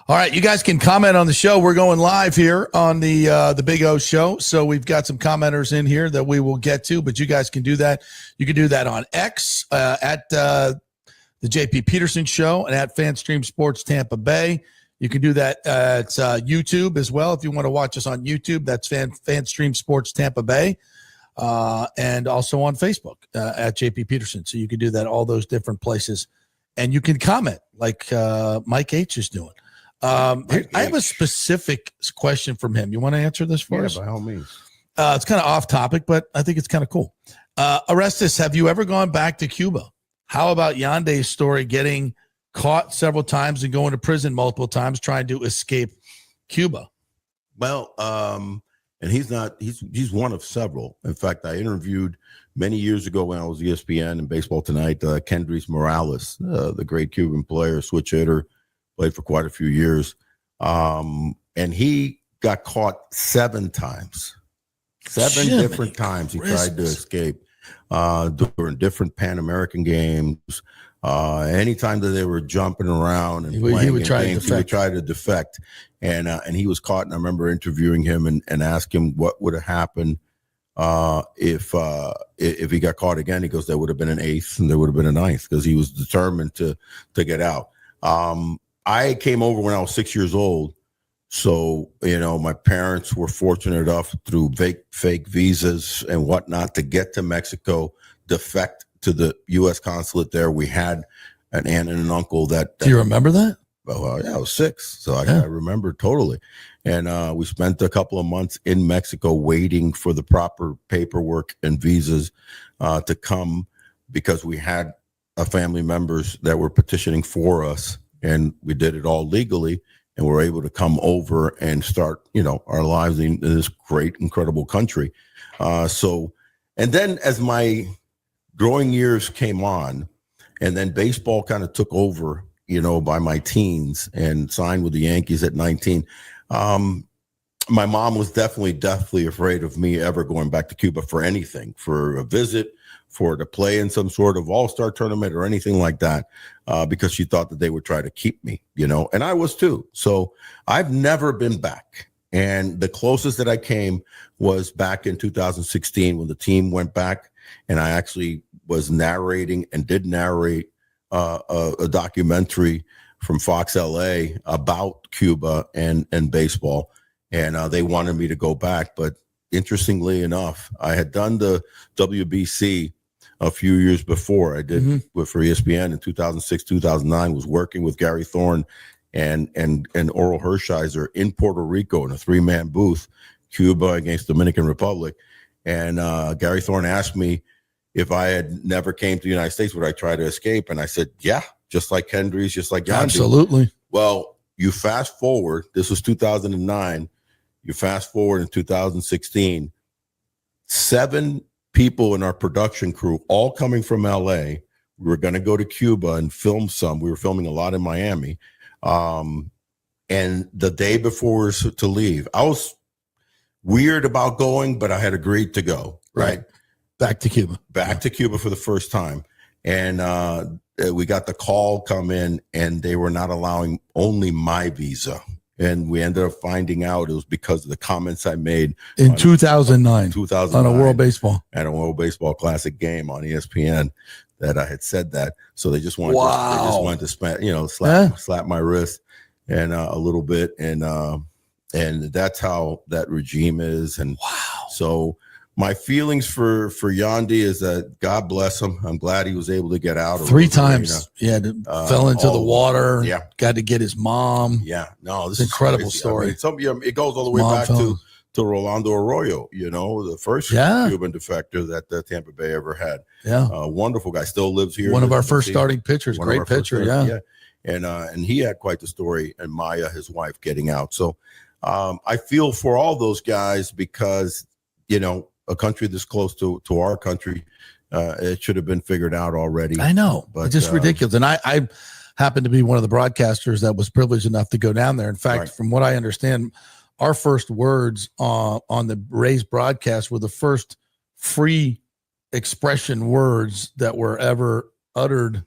All right, you guys can comment on the show. We're going live here on the Big O Show, so we've got some commenters in here that we will get to, but you guys can do that. You can do that on X at the JP Peterson Show and at FanStream Sports Tampa Bay. You can do that at YouTube as well if you want to watch us on YouTube. That's FanStream Sports Tampa Bay, and also on Facebook at JP Peterson. So you can do that all those different places, and you can comment like Mike H is doing. I have a specific question from him. You want to answer this for us? By all means. It's kind of off topic, but I think it's kind of cool. Orestes, have you ever gone back to Cuba? How about Yande's story, getting caught several times and going to prison multiple times trying to escape Cuba? Well, and he's one of several. In fact, I interviewed many years ago when I was ESPN and Baseball Tonight, Kendrys Morales, the great Cuban player, switch hitter, played for quite a few years. And he got caught 7 times. 7 different times he tried to escape during different Pan American games. Anytime that they were jumping around and playing he would try to defect. And he was caught. And I remember interviewing him and asked him what would have happened if he got caught again. He goes, there would have been an 8th and there would have been a 9th, because he was determined to get out. I came over when I was 6 years old. So, my parents were fortunate enough through fake visas and whatnot to get to Mexico, defect to the U.S. consulate there. We had an aunt and an uncle that. Do you remember that? Well, I was 6, so I remember totally. And we spent a couple of months in Mexico waiting for the proper paperwork and visas to come, because we had family members that were petitioning for us, and we did it all legally, and we're able to come over and start, our lives in this great, incredible country. And then as my growing years came on, and then baseball kind of took over, by my teens, and signed with the Yankees at 19. My mom was definitely afraid of me ever going back to Cuba for anything, for a visit, to play in some sort of all-star tournament or anything like that, because she thought that they would try to keep me, and I was too. So I've never been back. And the closest that I came was back in 2016 when the team went back, and I actually was narrating and did narrate a documentary from Fox LA about Cuba and baseball. And they wanted me to go back. But interestingly enough, I had done the WBC a few years before. I did for ESPN in 2006, 2009, was working with Gary Thorne and Oral Hershiser in Puerto Rico in a 3-man booth, Cuba against Dominican Republic. And Gary Thorne asked me if I had never came to the United States, would I try to escape? And I said, yeah, just like Hendricks, just like Gandhi. Absolutely. Well, you fast forward, this was 2009. You fast forward in 2016, 7 people in our production crew, all coming from LA. We were going to go to Cuba and film some. We were filming a lot in Miami. And the day before we were to leave, I was weird about going, but I had agreed to go. Right. Back to Cuba. Back to Cuba for the first time. And we got the call come in, and they were not allowing only my visa. And we ended up finding out it was because of the comments I made in 2009 on a World Baseball. At a World Baseball Classic game on ESPN that I had said that. So they just wanted, they just wanted to slap my wrist and a little bit. And that's how that regime is. And so my feelings for Yandy is that God bless him. I'm glad he was able to get out. 3 times. Yeah. Fell into the water. Yeah. Got to get his mom. Yeah. No, this is an incredible crazy. story. I mean, it goes all the way back to Rolando Arroyo, the first Cuban defector that the Tampa Bay ever had. Yeah. Wonderful guy. Still lives here. One of our first starting pitchers. Great pitcher. Yeah. And he had quite the story, and Maya, his wife, getting out. So I feel for all those guys because, a country this close to our country, it should have been figured out already. I know, but it's just ridiculous. And I happened to be one of the broadcasters that was privileged enough to go down there. In fact, from what I understand, our first words on the Rays broadcast were the first free expression words that were ever uttered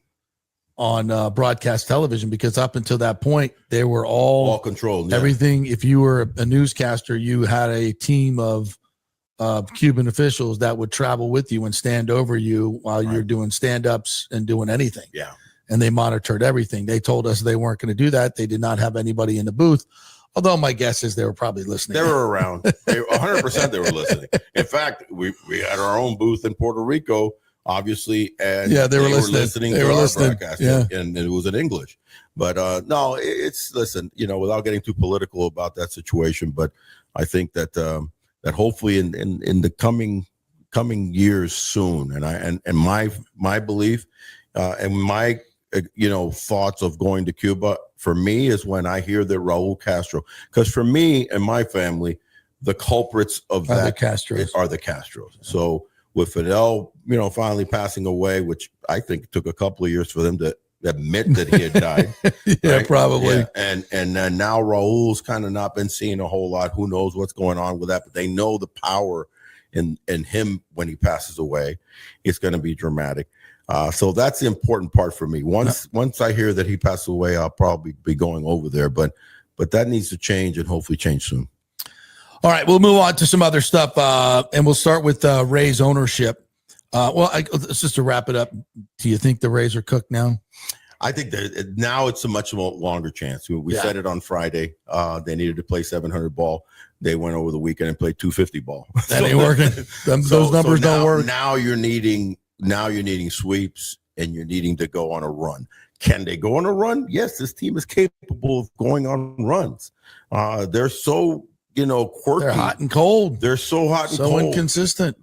on broadcast television, because up until that point, they were all controlled. Everything. If you were a newscaster, you had a team of Cuban officials that would travel with you and stand over you while you're doing stand-ups and doing anything. Yeah. And they monitored everything. They told us they weren't going to do that. They did not have anybody in the booth. Although my guess is they were probably listening. They were around. 100% they were listening. In fact, we had our own booth in Puerto Rico, obviously, and they were listening. They were listening. Yeah. And it was in English. But no, listen, without getting too political about that situation, but I think that that hopefully in the coming years soon, and my belief and my thoughts of going to Cuba for me is when I hear that Raul Castro, because for me and my family, the culprits of that are the Castros. So with Fidel, finally passing away, which I think took a couple of years for them to admit that he had died. Right? Probably. Yeah. And now Raul's kind of not been seen a whole lot. Who knows what's going on with that? But they know the power in him when he passes away. It's going to be dramatic. So that's the important part for me. Once I hear that he passed away, I'll probably be going over there. But that needs to change and hopefully change soon. All right, we'll move on to some other stuff, and we'll start with Rays ownership. Just to wrap it up, do you think the Rays are cooked now? I think that now it's a much longer chance. We said it on Friday. They needed to play 700 ball. They went over the weekend and played 250 ball. That ain't working. Those numbers don't work. Now you're needing sweeps, and you're needing to go on a run. Can they go on a run? Yes, this team is capable of going on runs. They're so quirky. They're hot and cold. They're so hot and cold. So inconsistent.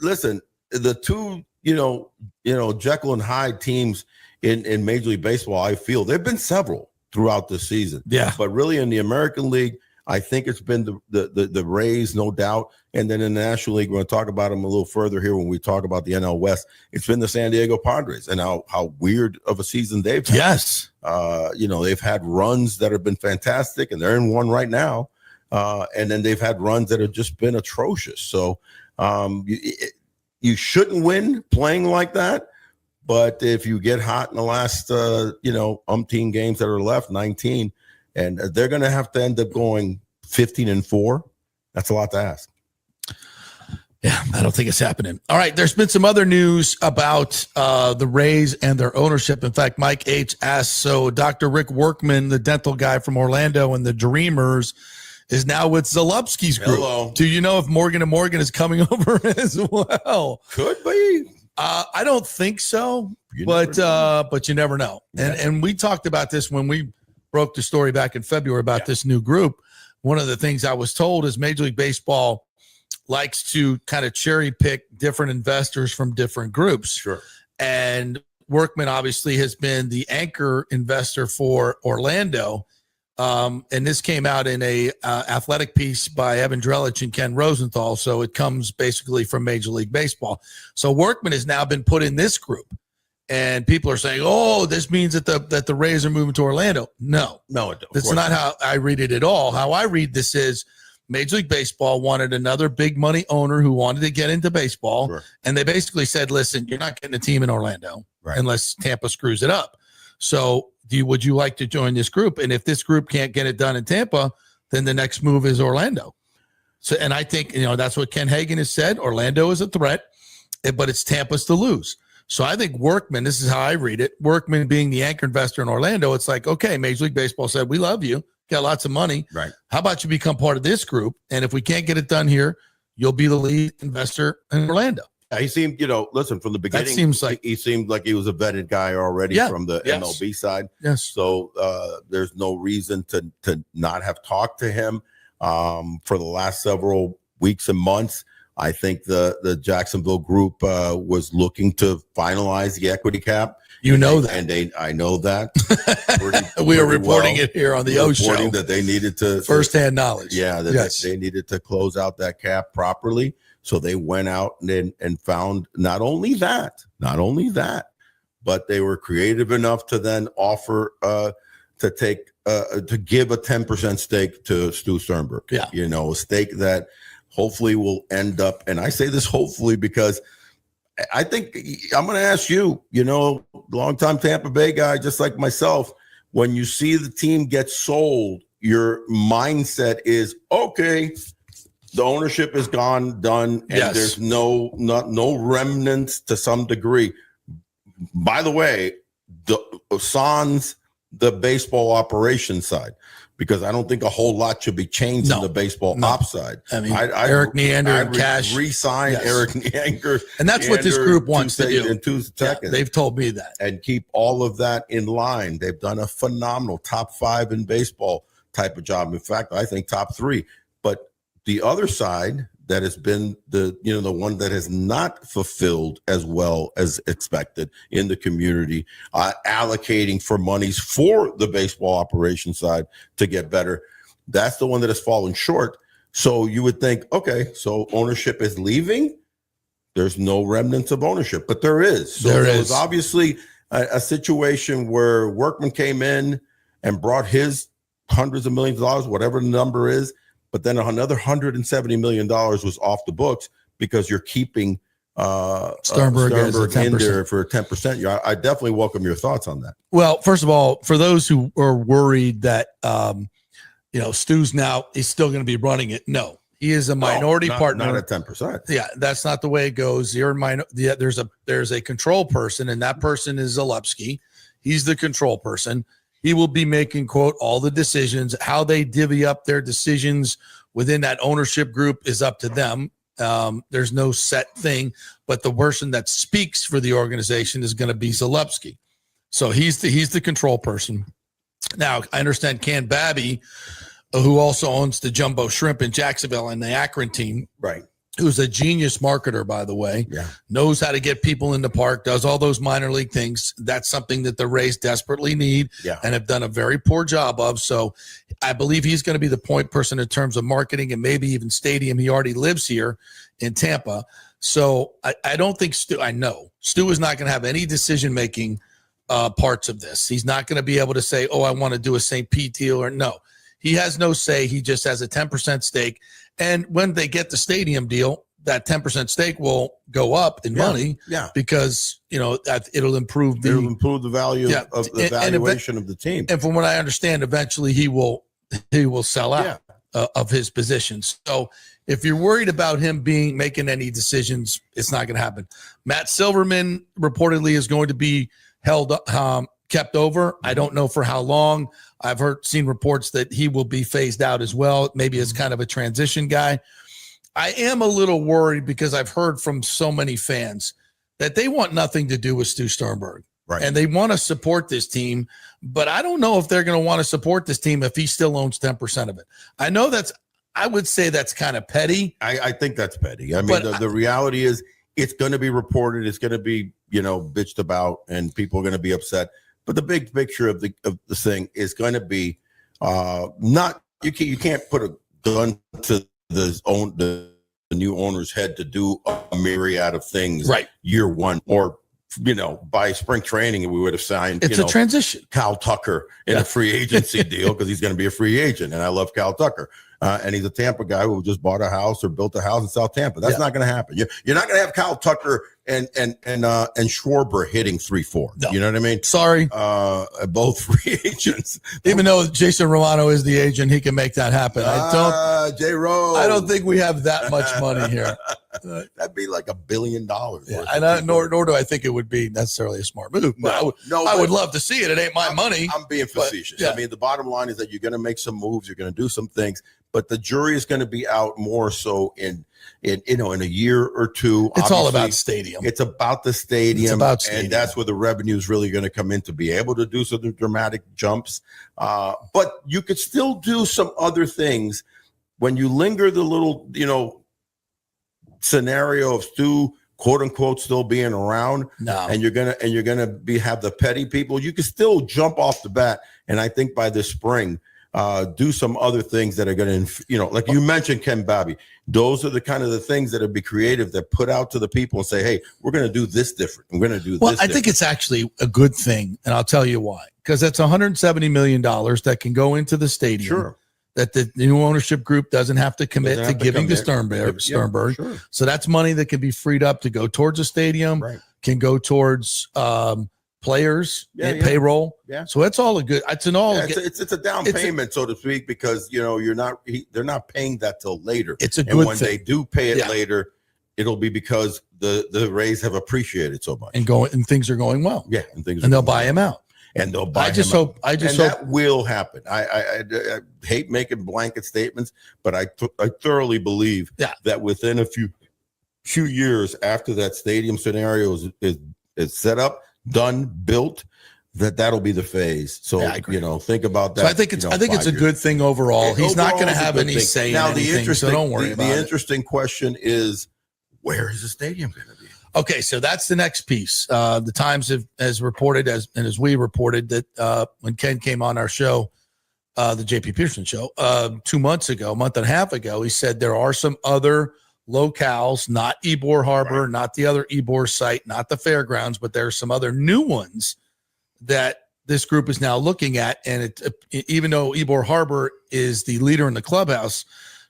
Listen, the two Jekyll and Hyde teams in Major League Baseball, I feel there've been several throughout the season. Yeah, but really in the American League, I think it's been the Rays, no doubt. And then in the National League, we're going to talk about them a little further here when we talk about the NL West. It's been the San Diego Padres and how weird of a season they've had. Yes. They've had runs that have been fantastic, and they're in one right now. And then they've had runs that have just been atrocious. So you shouldn't win playing like that. But if you get hot in the last, umpteen games that are left, 19, and they're going to have to end up going 15-4, that's a lot to ask. Yeah, I don't think it's happening. All right, there's been some other news about the Rays and their ownership. In fact, Mike H. asked, so Dr. Rick Workman, the dental guy from Orlando and the Dreamers, is now with Zalupski's group. Hello. Do you know if Morgan & Morgan is coming over as well? Could be. I don't think so, You but never you never know. Yeah. And we talked about this when we broke the story back in February about this new group. One of the things I was told is Major League Baseball likes to kind of cherry pick different investors from different groups. Sure. And Workman obviously has been the anchor investor for Orlando. And this came out in a athletic piece by Evan Drellich and Ken Rosenthal. So it comes basically from Major League Baseball. So Workman has now been put in this group. And people are saying, oh, this means that the Rays are moving to Orlando. No, that's not how I read it at all. How I read this is Major League Baseball wanted another big money owner who wanted to get into baseball. Sure. And they basically said, listen, you're not getting a team in Orlando unless Tampa screws it up. So would you like to join this group? And if this group can't get it done in Tampa, then the next move is Orlando. So, and I think, that's what Ken Hagan has said. Orlando is a threat, but it's Tampa's to lose. So I think Workman, this is how I read it, Workman being the anchor investor in Orlando, it's like, okay, Major League Baseball said, we love you, got lots of money. Right. How about you become part of this group? And if we can't get it done here, you'll be the lead investor in Orlando. He seemed, listen, from the beginning, That seems like he seemed like he was a vetted guy already from the MLB side. Yes. So there's no reason to not have talked to him for the last several weeks and months. I think the Jacksonville group was looking to finalize the equity cap. I know that. We are reporting it here on the O Show. Reporting that they needed to firsthand knowledge. Yeah, they needed to close out that cap properly. So they went out and found not only that, but they were creative enough to then offer to give a 10% stake to Stu Sternberg. Yeah, a stake that hopefully will end up. And I say this hopefully because I think I'm going to ask you, longtime Tampa Bay guy, just like myself, when you see the team get sold, your mindset is, okay, the ownership is gone, done, and there's no remnants to some degree. By the way, sans the baseball operation side, because I don't think a whole lot should be changed in the baseball op side. I mean, Eric Neander and Cash re-sign Eric Neander, and that's what this group wants to do. In 2 seconds, they've told me that, and keep all of that in line. They've done a phenomenal top 5 in baseball type of job. In fact, I think top 3. But the other side that has been the one that has not fulfilled as well as expected in the community, allocating for monies for the baseball operation side to get better. That's the one that has fallen short. So you would think, okay, so ownership is leaving. There's no remnants of ownership, but there is. So there was obviously a situation where Workman came in and brought his hundreds of millions of dollars, whatever the number is. But then another $170 million was off the books because you're keeping Sternberg in there for 10%. I definitely welcome your thoughts on that. Well, first of all, for those who are worried that Stu's now is still going to be running it, no, he is a minority partner. Not at 10%. Yeah, that's not the way it goes. There's a control person, and that person is Zalewski. He's the control person. He will be making, quote, all the decisions. How they divvy up their decisions within that ownership group is up to them. There's no set thing, but the person that speaks for the organization is going to be Zalewski. So he's the control person. Now, I understand Ken Babby, who also owns the Jumbo Shrimp in Jacksonville and the Akron team. Right. Who's a genius marketer, by the way, knows how to get people in the park, does all those minor league things. That's something that the Rays desperately need and have done a very poor job of. So I believe he's going to be the point person in terms of marketing and maybe even stadium. He already lives here in Tampa. So I don't think Stu is not going to have any decision-making parts of this. He's not going to be able to say, oh, I want to do a St. Pete deal, or no. He has no say. He just has a 10% stake. And when they get the stadium deal, that 10% stake will go up in money because, it'll improve the value of the valuation of the team. And from what I understand, eventually he will sell out of his positions. So if you're worried about him making any decisions, it's not going to happen. Matt Silverman reportedly is going to be kept over. I don't know for how long. I've seen reports that he will be phased out as well, maybe as kind of a transition guy. I am a little worried because I've heard from so many fans that they want nothing to do with Stu Sternberg. Right. And they want to support this team, but I don't know if they're going to want to support this team if he still owns 10% of it. I would say that's kind of petty. I think that's petty. I mean, the reality is it's going to be reported. It's going to be, bitched about, and people are going to be upset. But the big picture of the thing is going to be not you can't put a gun to the new owner's head to do a myriad of things right year one, or by spring training we would have signed a transition Cal Tucker in a free agency deal, because he's going to be a free agent, and I love Cal Tucker. And he's a Tampa guy who just bought a house or built a house in South Tampa. That's not going to happen. You're not going to have Cal Tucker and Schwarber hitting 3-4. No. You know what I mean? Sorry, both free agents. Even though Jason Romano is the agent, he can make that happen. J-Rose. I don't think we have that much money here. That'd be like $1 billion. Yeah, and nor do I think it would be necessarily a smart move. But I would love to see it. It ain't my money. I'm being facetious. Yeah. I mean, the bottom line is that you're going to make some moves. You're going to do some things, but the jury is going to be out more so in a year or two. It's all about stadium. It's about the stadium. It's about stadium. And that's where the revenue is really going to come in, to be able to do some dramatic jumps. But you could still do some other things when you linger the little, scenario of Stu, quote unquote, still being around. No. And you're gonna have the petty people. You can still jump off the bat. And I think by this spring, do some other things that are going to, like you mentioned, Ken Babby. Those are the kind of the things that would be creative, that put out to the people and say, hey, we're going to do this different. We're going to do this. Well, I think it's actually a good thing. And I'll tell you why. Because that's $170 million that can go into the stadium. Sure. That the new ownership group doesn't have to commit to giving to Sternberg. Sure. So that's money that can be freed up to go towards a stadium, can go towards players and payroll. Yeah. So it's all a good. It's a down payment, so to speak, because they're not paying that till later. It's a good and when thing. they do pay it later, it'll be because the Rays have appreciated so much and things are going well. Yeah, and they'll buy him out. And they'll buy. That will happen. I hate making blanket statements, but I thoroughly believe that within a few years after that stadium scenario is set up, done, built, that'll be the phase. So think about that. So I think it's a good thing overall. He's not going to have any say in anything, so don't worry about it. The interesting question is, where is the stadium going to be? Okay, so that's the next piece. The Times has reported, as we reported, that when Ken came on our show, the JP Peterson Show, 2 months ago, a month and a half ago, he said there are some other locales, not Ybor Harbor, not the other Ybor site, not the fairgrounds, but there are some other new ones that this group is now looking at. And even though Ybor Harbor is the leader in the clubhouse,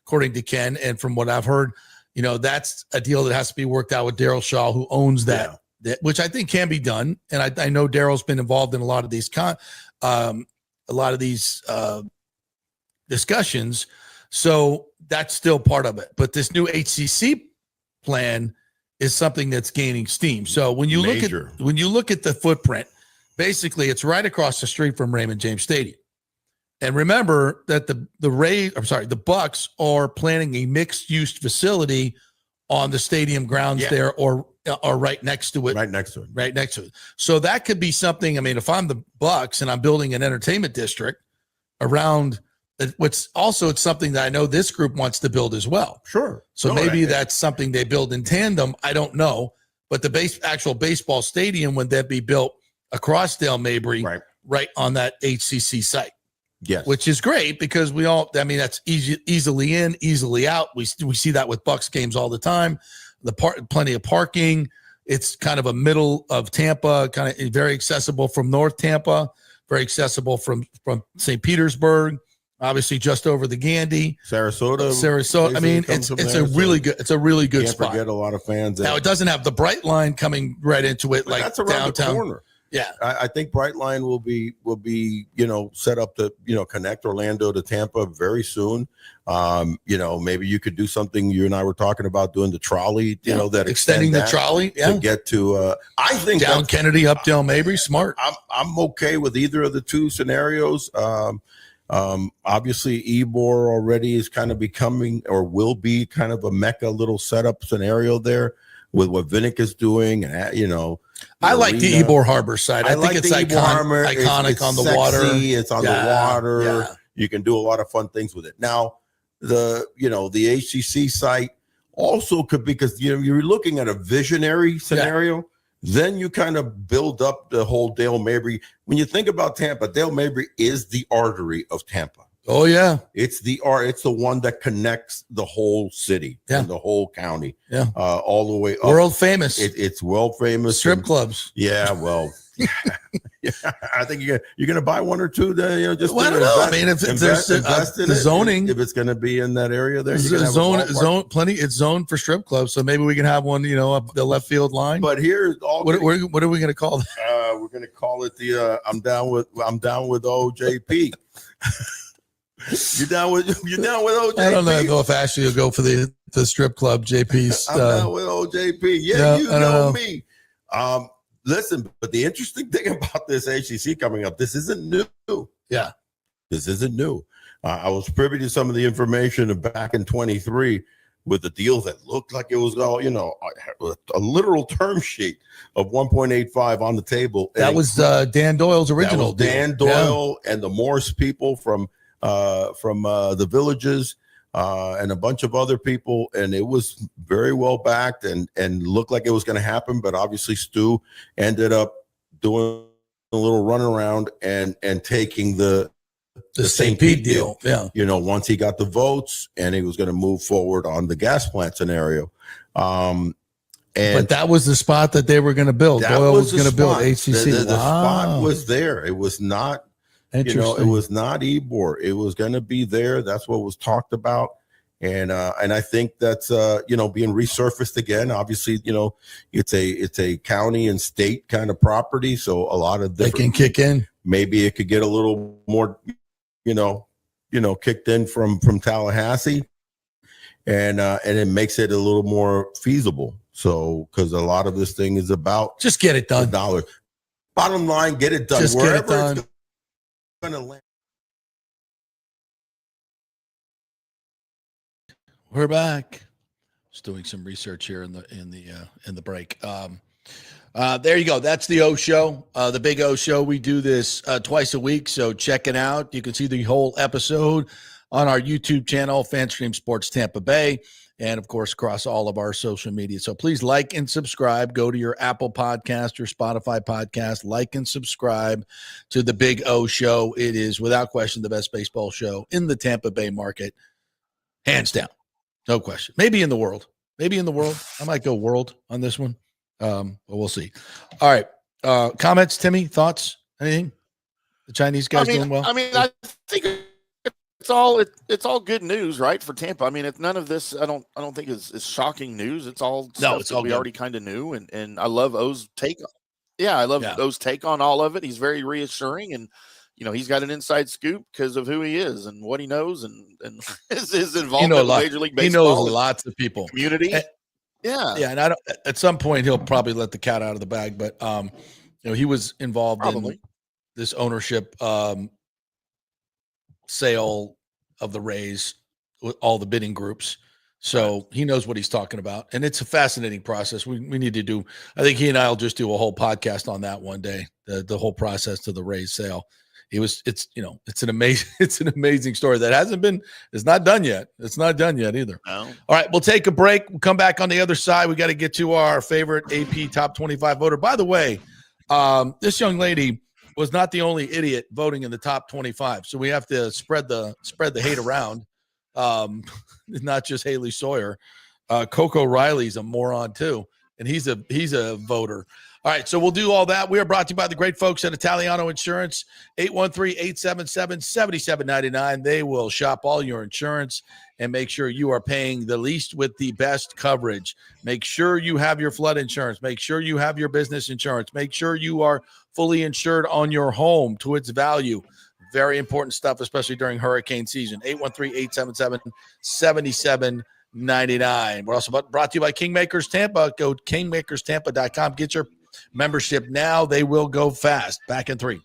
according to Ken, and from what I've heard, that's a deal that has to be worked out with Daryl Shaw, who owns that, which I think can be done. And I know Daryl's been involved in a lot of these discussions. So that's still part of it. But this new HCC plan is something that's gaining steam. So when you look at the footprint, basically it's right across the street from Raymond James Stadium. And remember that the Bucs are planning a mixed-use facility on the stadium grounds there, or right next to it. Right next to it. So that could be something. I mean, if I'm the Bucs and I'm building an entertainment district around it's something that I know this group wants to build as well. Sure. So maybe that's something they build in tandem. I don't know. But the actual baseball stadium, would that be built across Dale Mabry, right on that HCC site? Yes. Which is great, because that's easily in, easily out. We see that with Bucs games all the time. Plenty of parking. It's kind of a middle of Tampa, kind of very accessible from North Tampa, very accessible from St. Petersburg, obviously just over the Gandy. Sarasota. I mean, it's a really good spot. Can't forget a lot of fans. Now it doesn't have the Bright Line coming right into it, like that's around downtown. The corner. Yeah, I think Brightline will be set up to connect Orlando to Tampa very soon. Maybe you could do something. You and I were talking about doing the trolley. That extending the trolley to get to. I think down Kennedy, up Dale Mabry. Smart. I'm okay with either of the two scenarios. Obviously, Ybor already is kind of becoming, or will be, kind of a mecca little setup scenario there. with what Vinnick is doing, and I like the arena. Ybor Harbor side. I think it's iconic It's on the sexy, water. It's on the water. Yeah. You can do a lot of fun things with it. Now, the HCC site also could be, because you're looking at a visionary scenario. Then you kind of build up the whole Dale Mabry. When you think about Tampa, Dale Mabry is the artery of Tampa. Oh yeah, it's the one that connects the whole city and the whole county. Yeah, all the way up. World famous. It's world famous. Strip clubs. Yeah, well, yeah, I think you're gonna buy one or two. Just I don't know. I mean, if there's invest in the it, zoning, if it's gonna be in that area, there zone plenty. It's zoned for strip clubs, so maybe we can have one. Up the left field line. But here's all. What are we gonna call that? We're gonna call it the. I'm down with OJP. You're down with OJP. I don't know if Ashley will go for the strip club. JP's. I'm down with OJP. Yeah, you know me. Listen, but the interesting thing about this HCC coming up, this isn't new. Yeah, this isn't new. I was privy to some of the information back in 23 with the deal that looked like it was all, a literal term sheet of 1.85 on the table. That was Dan Doyle's original. Dan Doyle and the Morse people from the Villages and a bunch of other people, and it was very well backed and looked like it was going to happen. But obviously, Stu ended up doing a little runaround and taking the St. Pete deal. Yeah, once he got the votes, and he was going to move forward on the gas plant scenario. But that was the spot that they were going to build. Doyle was going to build HCC. The spot was there. It was not. It was not Ybor. It was going to be there. That's what was talked about, and I think that's being resurfaced again. Obviously, it's a county and state kind of property, so a lot of they can kick in. Maybe it could get a little more, kicked in from Tallahassee, and it makes it a little more feasible. So, because a lot of this thing is about just get it done. $1. Bottom line, get it done. Just get it done. We're back. Just doing some research here in the break. There you go. That's the O Show, the Big O Show. We do this twice a week, so check it out. You can see the whole episode on our YouTube channel, FanStream Sports Tampa Bay, and of course across all of our social media. So please like and subscribe. Go to your Apple Podcast or Spotify podcast, like and subscribe to the Big O Show. It is without question the best baseball show in the Tampa Bay market, hands down, no question. Maybe in the world. I might go world on this one, but we'll see. All right, comments, Timmy, thoughts, anything? The Chinese guys doing well? I think it's all good news, right, for Tampa. I mean, none of this I don't think is shocking news. It's all stuff that we already kind of knew, and I love O's take. I love O's take on all of it. He's very reassuring, and he's got an inside scoop because of who he is and what he knows and his involvement with Major League Baseball. He knows lots of people, community. And I don't. At some point, he'll probably let the cat out of the bag, but he was involved in this ownership sale of the Rays with all the bidding groups. So he knows what he's talking about. And it's a fascinating process. We need to do, I think he and I will just do a whole podcast on that one day, the whole process to the Rays sale. It's an amazing story that it's not done yet. It's not done yet either. No. All right. We'll take a break. We'll come back on the other side. We got to get to our favorite AP top 25 voter. By the way, this young lady was not the only idiot voting in the top 25. So we have to spread the hate around. Not just Haley Sawyer. Coco Riley's a moron too. And he's a voter. All right, so we'll do all that. We are brought to you by the great folks at Italiano Insurance, 813-877-7799. They will shop all your insurance and make sure you are paying the least with the best coverage. Make sure you have your flood insurance. Make sure you have your business insurance. Make sure you are fully insured on your home to its value. Very important stuff, especially during hurricane season. 813-877-7799. We're also brought to you by Kingmakers Tampa. Go to kingmakerstampa.com. Get your membership now. They will go fast. Back in 3.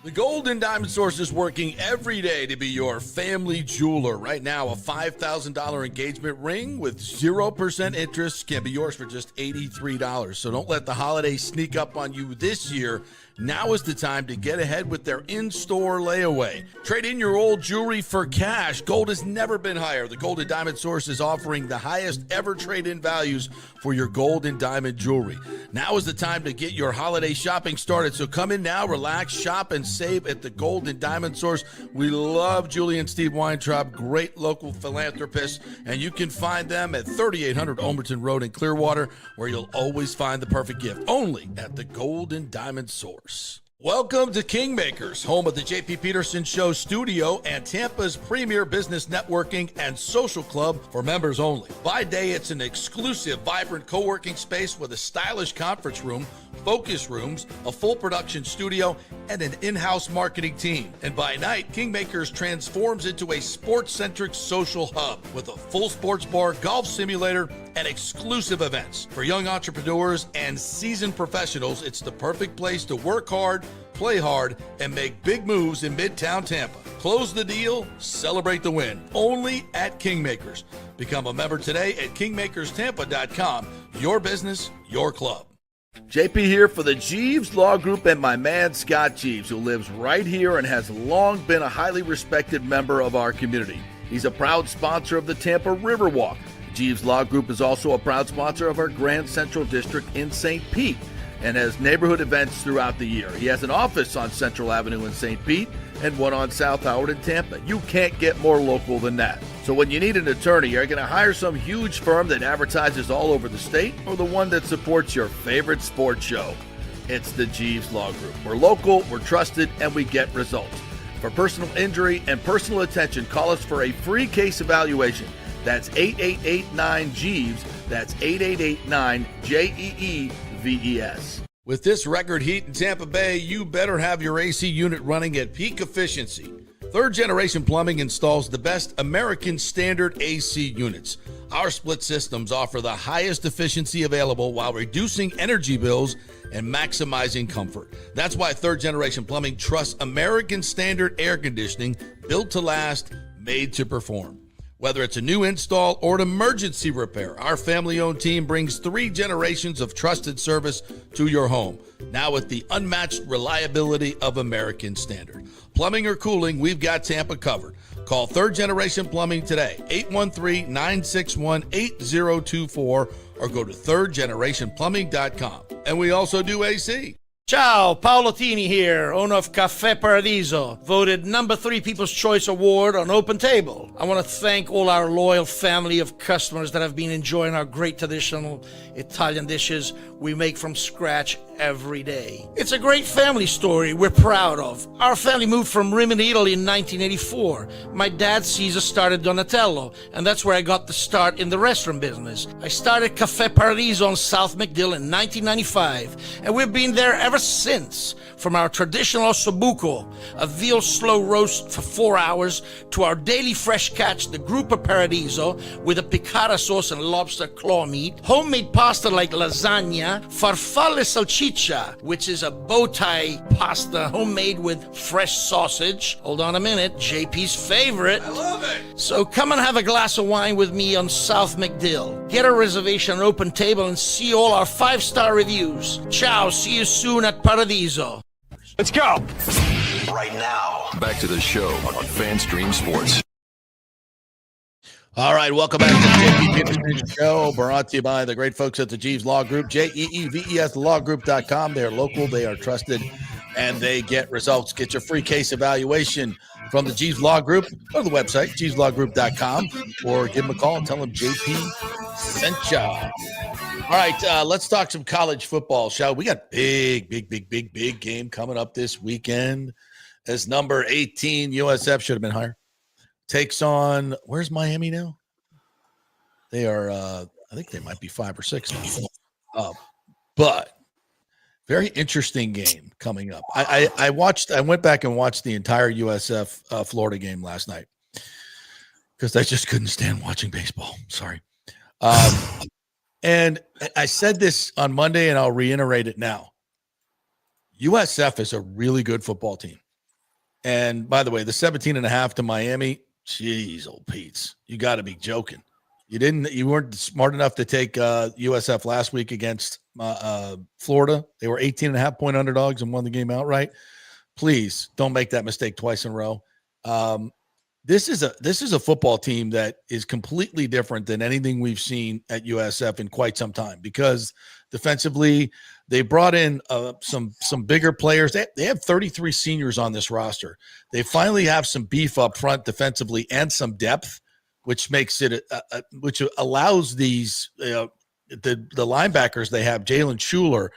The Golden Diamond Source is working every day to be your family jeweler. Right now, a $5,000 engagement ring with 0% interest can be yours for just $83. So don't let the holidays sneak up on you this year. Now is the time to get ahead with their in-store layaway. Trade in your old jewelry for cash. Gold has never been higher. The Golden Diamond Source is offering the highest ever trade-in values for your gold and diamond jewelry. Now is the time to get your holiday shopping started. So come in now, relax, shop, and save at the Golden Diamond Source. We love Julie and Steve Weintraub, great local philanthropists, and you can find them at 3800 Olmerton Road in Clearwater, where you'll always find the perfect gift, only at the Golden Diamond Source. Welcome to Kingmakers, home of the JP Peterson Show studio and Tampa's premier business networking and social club for members only. By day, it's an exclusive, vibrant co-working space with a stylish conference room, focus rooms, a full production studio, and an in-house marketing team. And by night, Kingmakers transforms into a sports-centric social hub with a full sports bar, golf simulator, and exclusive events. For young entrepreneurs and seasoned professionals, it's the perfect place to work hard, play hard, and make big moves in Midtown Tampa. Close the deal, celebrate the win. Only at Kingmakers. Become a member today at kingmakerstampa.com. Your business, your club. JP here for the Jeeves Law Group and my man Scott Jeeves, who lives right here and has long been a highly respected member of our community. He's a proud sponsor of the Tampa Riverwalk. Jeeves Law Group is also a proud sponsor of our Grand Central District in St. Pete and has neighborhood events throughout the year. He has an office on Central Avenue in St. Pete and one on South Howard in Tampa. You can't get more local than that. So when you need an attorney, you're going to hire some huge firm that advertises all over the state or the one that supports your favorite sports show. It's the Jeeves Law Group. We're local, we're trusted, and we get results. For personal injury and personal attention, call us for a free case evaluation. That's 8889-JEEVES. That's 8889-JEEVES. With this record heat in Tampa Bay, you better have your AC unit running at peak efficiency. Third Generation Plumbing installs the best American standard AC units. Our split systems offer the highest efficiency available while reducing energy bills and maximizing comfort. That's why Third Generation Plumbing trusts American standard air conditioning, built to last, made to perform. Whether it's a new install or an emergency repair, our family-owned team brings 3 generations of trusted service to your home, now with the unmatched reliability of American Standard. Plumbing or cooling, we've got Tampa covered. Call Third Generation Plumbing today, 813-961-8024, or go to thirdgenerationplumbing.com. And we also do AC. Ciao, Paolo Tini here, owner of Caffè Paradiso, voted number 3 People's Choice Award on Open Table. I want to thank all our loyal family of customers that have been enjoying our great traditional Italian dishes we make from scratch every day. It's a great family story we're proud of. Our family moved from Rimini, Italy in 1984. My dad, Caesar, started Donatello, and that's where I got the start in the restaurant business. I started Caffè Paradiso on South McDill in 1995, and we've been there ever since. From our traditional ossobuco, a veal slow roast for 4 hours, to our daily fresh catch, the Gruppo Paradiso, with a piccata sauce and lobster claw meat, homemade pasta like lasagna, farfalle salchicha, which is a bow tie pasta homemade with fresh sausage. Hold on a minute, JP's favorite. I love it. So come and have a glass of wine with me on South McDill. Get a reservation on Open Table and see all our 5-star reviews. Ciao, see you soon at Paradiso. Let's go. Right now, back to the show on FanStream Sports. All right, welcome back to the JP Peterson Show, brought to you by the great folks at the Jeeves Law Group, JEEVES lawgroup.com. They are local, they are trusted, and they get results. Get your free case evaluation from the Jeeves Law Group. Go to the website, jeeveslawgroup.com, or give them a call and tell them JP sent ya. All right, let's talk some college football, shall we? We got big game coming up this weekend as number 18, USF, should have been higher, takes on, where's Miami now? They are, I think they might be 5 or 6 now. But very interesting game coming up. I went back and watched the entire USF Florida game last night because I just couldn't stand watching baseball. Sorry. And I said this on Monday, and I'll reiterate it now. USF is a really good football team. And by the way, the 17.5 to Miami, jeez, old Pete's, you got to be joking. You weren't smart enough to take USF last week against Florida. They were 18.5-point underdogs and won the game outright. Please don't make that mistake twice in a row. This is a football team that is completely different than anything we've seen at USF in quite some time, because defensively they brought in some bigger players. They have 33 seniors on this roster. They finally have some beef up front defensively and some depth, which makes it which allows these the linebackers they have, Jalen Schuler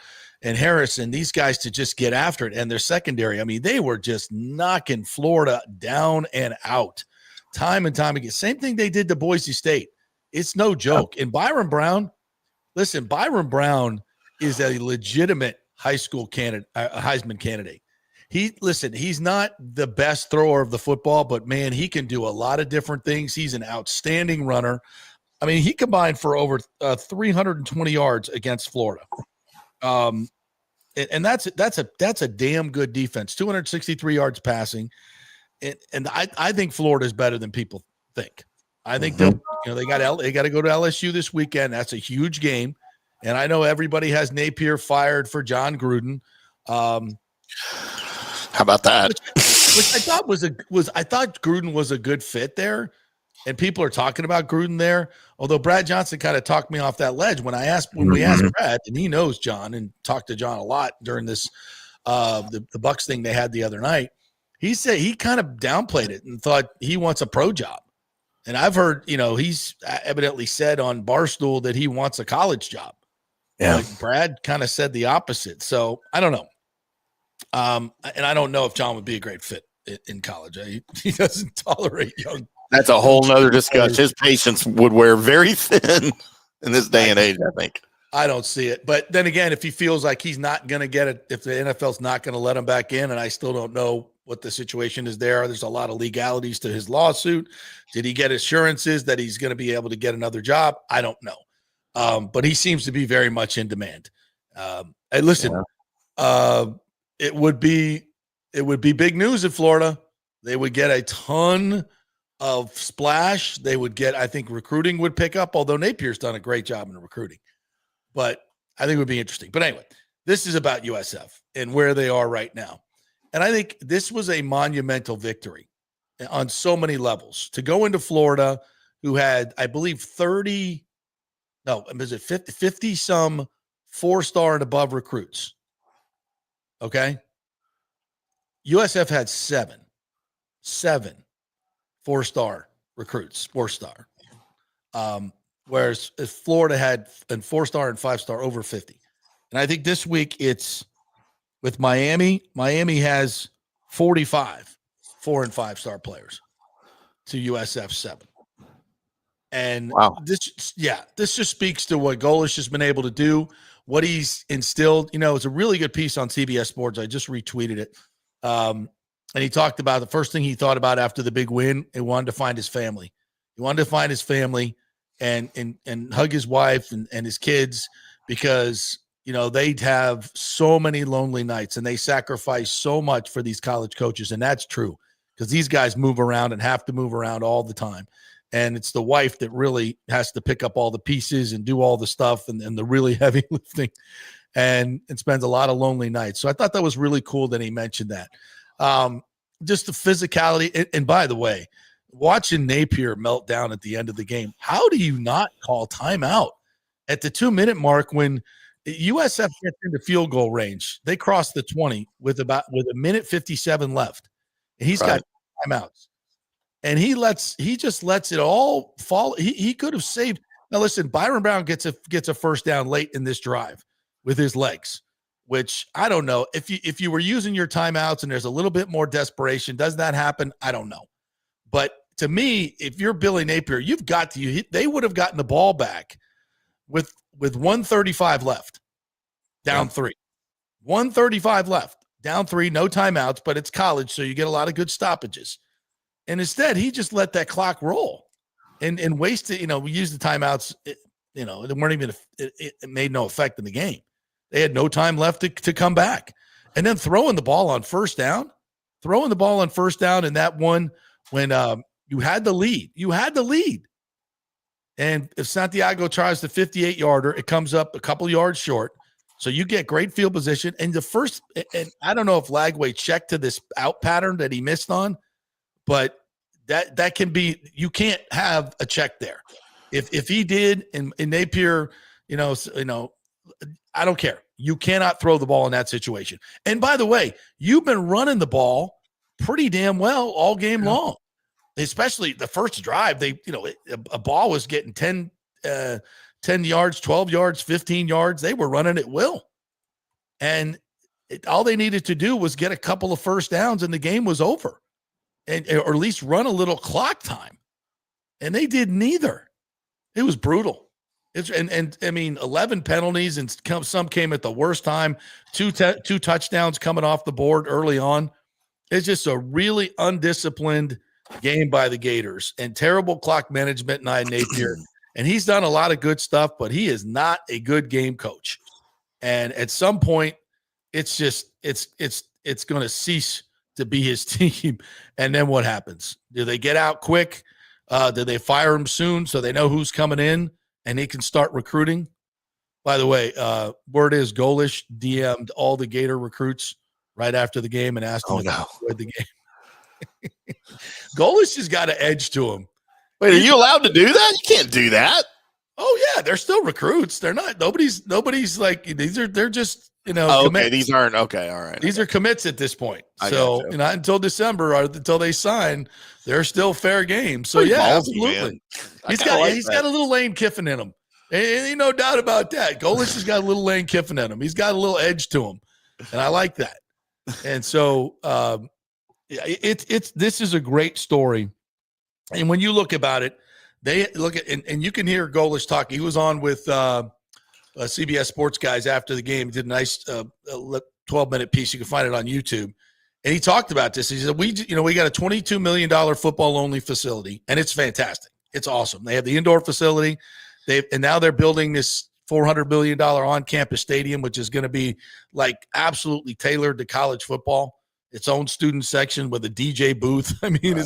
and Harrison, these guys to just get after it. And their secondary, I mean, they were just knocking Florida down and out time and time again. Same thing they did to Boise State. It's no joke. And Byron Brown, listen, Byron Brown is a legitimate high school candidate, a Heisman candidate. He's not the best thrower of the football, but man, he can do a lot of different things. He's an outstanding runner. I mean, he combined for over 320 yards against Florida. And that's a damn good defense. 263 yards passing, and I think Florida is better than people think. I think they got to go to LSU this weekend. That's a huge game, and I know everybody has Napier fired for John Gruden. How about that? Which I thought I thought Gruden was a good fit there, and people are talking about Gruden there. Although Brad Johnson kind of talked me off that ledge when we asked Brad, and he knows John and talked to John a lot during this the Bucs thing they had the other night. He said he kind of downplayed it and thought he wants a pro job. And I've heard, he's evidently said on Barstool that he wants a college job. Yeah. But Brad kind of said the opposite. So I don't know. And I don't know if John would be a great fit in college. He doesn't tolerate young. That's a whole nother discussion. His patience would wear very thin in this day and age, I think. I don't see it. But then again, if he feels like he's not going to get it, if the NFL's not going to let him back in, and I still don't know what the situation is there's a lot of legalities to his lawsuit. Did he get assurances that he's going to be able to get another job? I don't know. But he seems to be very much in demand. And listen, it would be big news in Florida. They would get a ton of splash. They would get, I think recruiting would pick up, although Napier's done a great job in recruiting. But I think it would be interesting. But anyway, this is about USF and where they are right now. And I think this was a monumental victory on so many levels. To go into Florida, who had, I believe, 50 some 4-star and above recruits. Okay. USF had seven 4-star recruits, 4-star. Whereas Florida had 4-star and 5-star over 50. And I think this week it's with Miami. Miami has 45 4- and 5-star players to USF 7. And this just speaks to what Golish has been able to do, what he's instilled. It's a really good piece on CBS Sports. I just retweeted it. And he talked about the first thing he thought about after the big win. He wanted to find his family. He wanted to find his family and hug his wife and his kids, because, they'd have so many lonely nights and they sacrifice so much for these college coaches. And that's true, because these guys move around and have to move around all the time. And it's the wife that really has to pick up all the pieces and do all the stuff and the really heavy lifting, and spends a lot of lonely nights. So I thought that was really cool that he mentioned that. Just the physicality. And by the way, watching Napier melt down at the end of the game, how do you not call timeout at the 2-minute mark when USF gets into field goal range? They cross the 20 with a minute 57 left. And he's got timeouts. And he just lets it all fall. He could have saved. Now listen, Byron Brown gets a first down late in this drive with his legs, which I don't know. If you were using your timeouts and there's a little bit more desperation, does that happen? I don't know. But to me, if you're Billy Napier, they would have gotten the ball back with 135 left, down 3. 135 left, down 3, no timeouts, but it's college, so you get a lot of good stoppages. And instead, he just let that clock roll and wasted. We used the timeouts. They weren't even. It made no effect in the game. They had no time left to come back, and then throwing the ball on first down. throwing the ball on first down in that one when you had the lead. And if Santiago tries the 58-yarder, it comes up a couple yards short. So you get great field position. And and I don't know if Lagway checked to this out pattern that he missed on, but that can be, you can't have a check there. If he did, and Napier, I don't care. You cannot throw the ball in that situation. And by the way, you've been running the ball pretty damn well all game long, especially the first drive. A ball was getting 10 yards, 12 yards, 15 yards. They were running at will. And all they needed to do was get a couple of first downs and the game was over, or at least run a little clock time. And they did neither. It was brutal. And I mean, 11 penalties, and some came at the worst time. Two touchdowns coming off the board early on. It's just a really undisciplined game by the Gators, and terrible clock management. And Napier, and he's done a lot of good stuff, but he is not a good game coach. And at some point, it's going to cease to be his team. And then what happens? Do they get out quick? Do they fire him soon so they know who's coming in and he can start recruiting? By the way, word is Golish DM'd all the Gator recruits right after the game and asked them if they enjoyed the game. Golish has got an edge to him. Wait, are you allowed to do that? You can't do that. Oh yeah, they're still recruits. They're not. Nobody's like they're just okay, commits. these aren't okay. All right, these are commits at this point. So not until December or until they sign, they're still fair game. So pretty yeah, ballsy, absolutely. Man. He's got a little Lane Kiffin in him. Ain't no doubt about that. Golish has got a little Lane Kiffin in him. He's got a little edge to him, and I like that. And so this is a great story. And when you look about it, they look at and you can hear Golish talk. He was on with CBS Sports guys after the game. He did a nice 12-minute piece. You can find it on YouTube. And he talked about this. He said, we got a $22 million football-only facility, and it's fantastic. It's awesome. They have the indoor facility. And now they're building this $400 million on-campus stadium, which is going to be like absolutely tailored to college football. Its own student section with a DJ booth. I mean, right.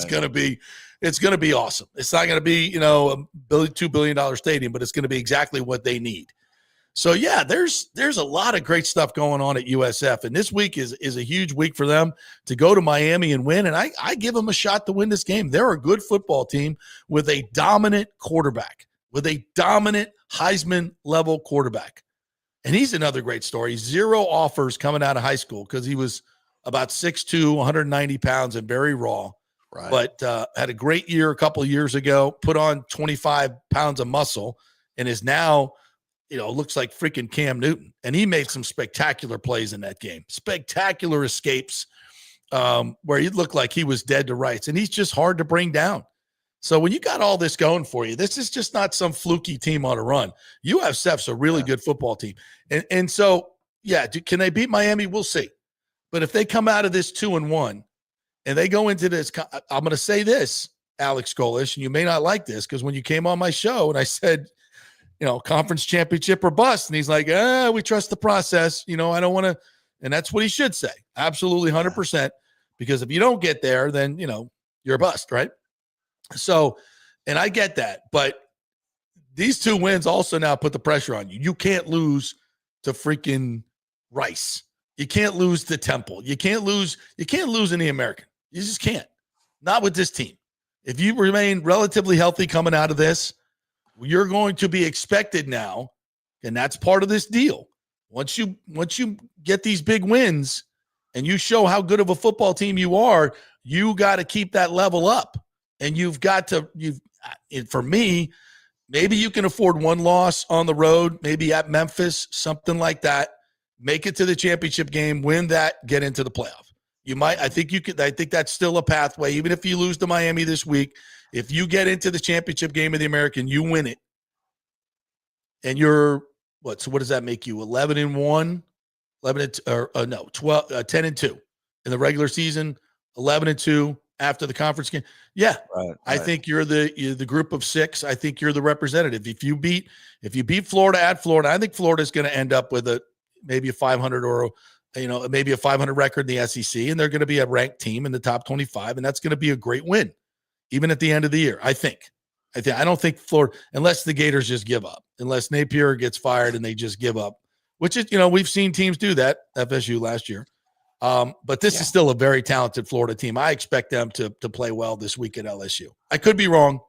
It's going to be awesome. It's not going to be, a $2 billion stadium, but it's going to be exactly what they need. So yeah, there's a lot of great stuff going on at USF, and this week is a huge week for them to go to Miami and win. And I give them a shot to win this game. They're a good football team with a dominant quarterback, with a dominant Heisman level quarterback. And he's another great story. 0 offers coming out of high school because he was about 6'2", 190 pounds and very raw. Right. But had a great year a couple of years ago, put on 25 pounds of muscle, and is now, looks like freaking Cam Newton. And he made some spectacular plays in that game, spectacular escapes where he looked like he was dead to rights. And he's just hard to bring down. So when you got all this going for you, this is just not some fluky team on a run. USF's a really good football team. And so, yeah, can they beat Miami? We'll see. But if they come out of this 2-1 and they go into this, I'm going to say this, Alex Golish, and you may not like this because when you came on my show and I said, conference championship or bust, and he's like, we trust the process. I don't want to, and that's what he should say. Absolutely 100%. Because if you don't get there, then, you're a bust, right? So, and I get that, but these 2 wins also now put the pressure on you. You can't lose to freaking Rice. You can't lose to Temple. You can't lose in the American. You just can't. Not with this team. If you remain relatively healthy coming out of this, you're going to be expected now, and that's part of this deal. Once you get these big wins and you show how good of a football team you are, you got to keep that level up. And for me, maybe you can afford 1 loss on the road, maybe at Memphis, something like that. Make it to the championship game, win that, get into the playoff. I think that's still a pathway. Even if you lose to Miami this week, if you get into the championship game of the American, you win it. And you're what? So what does that make you? 11-1, 10-2 in the regular season, 11-2 after the conference game. Yeah. Right. I think you're the group of 6. I think you're the representative. If you beat Florida at Florida, I think Florida's going to end up with maybe a 500 or maybe a 500 record in the SEC, and they're going to be a ranked team in the top 25, and that's going to be a great win, even at the end of the year. I don't think Florida, unless the Gators just give up, unless Napier gets fired and they just give up, which is, we've seen teams do that, FSU last year. But this is still a very talented Florida team. I expect them to play well this week at LSU. I could be wrong.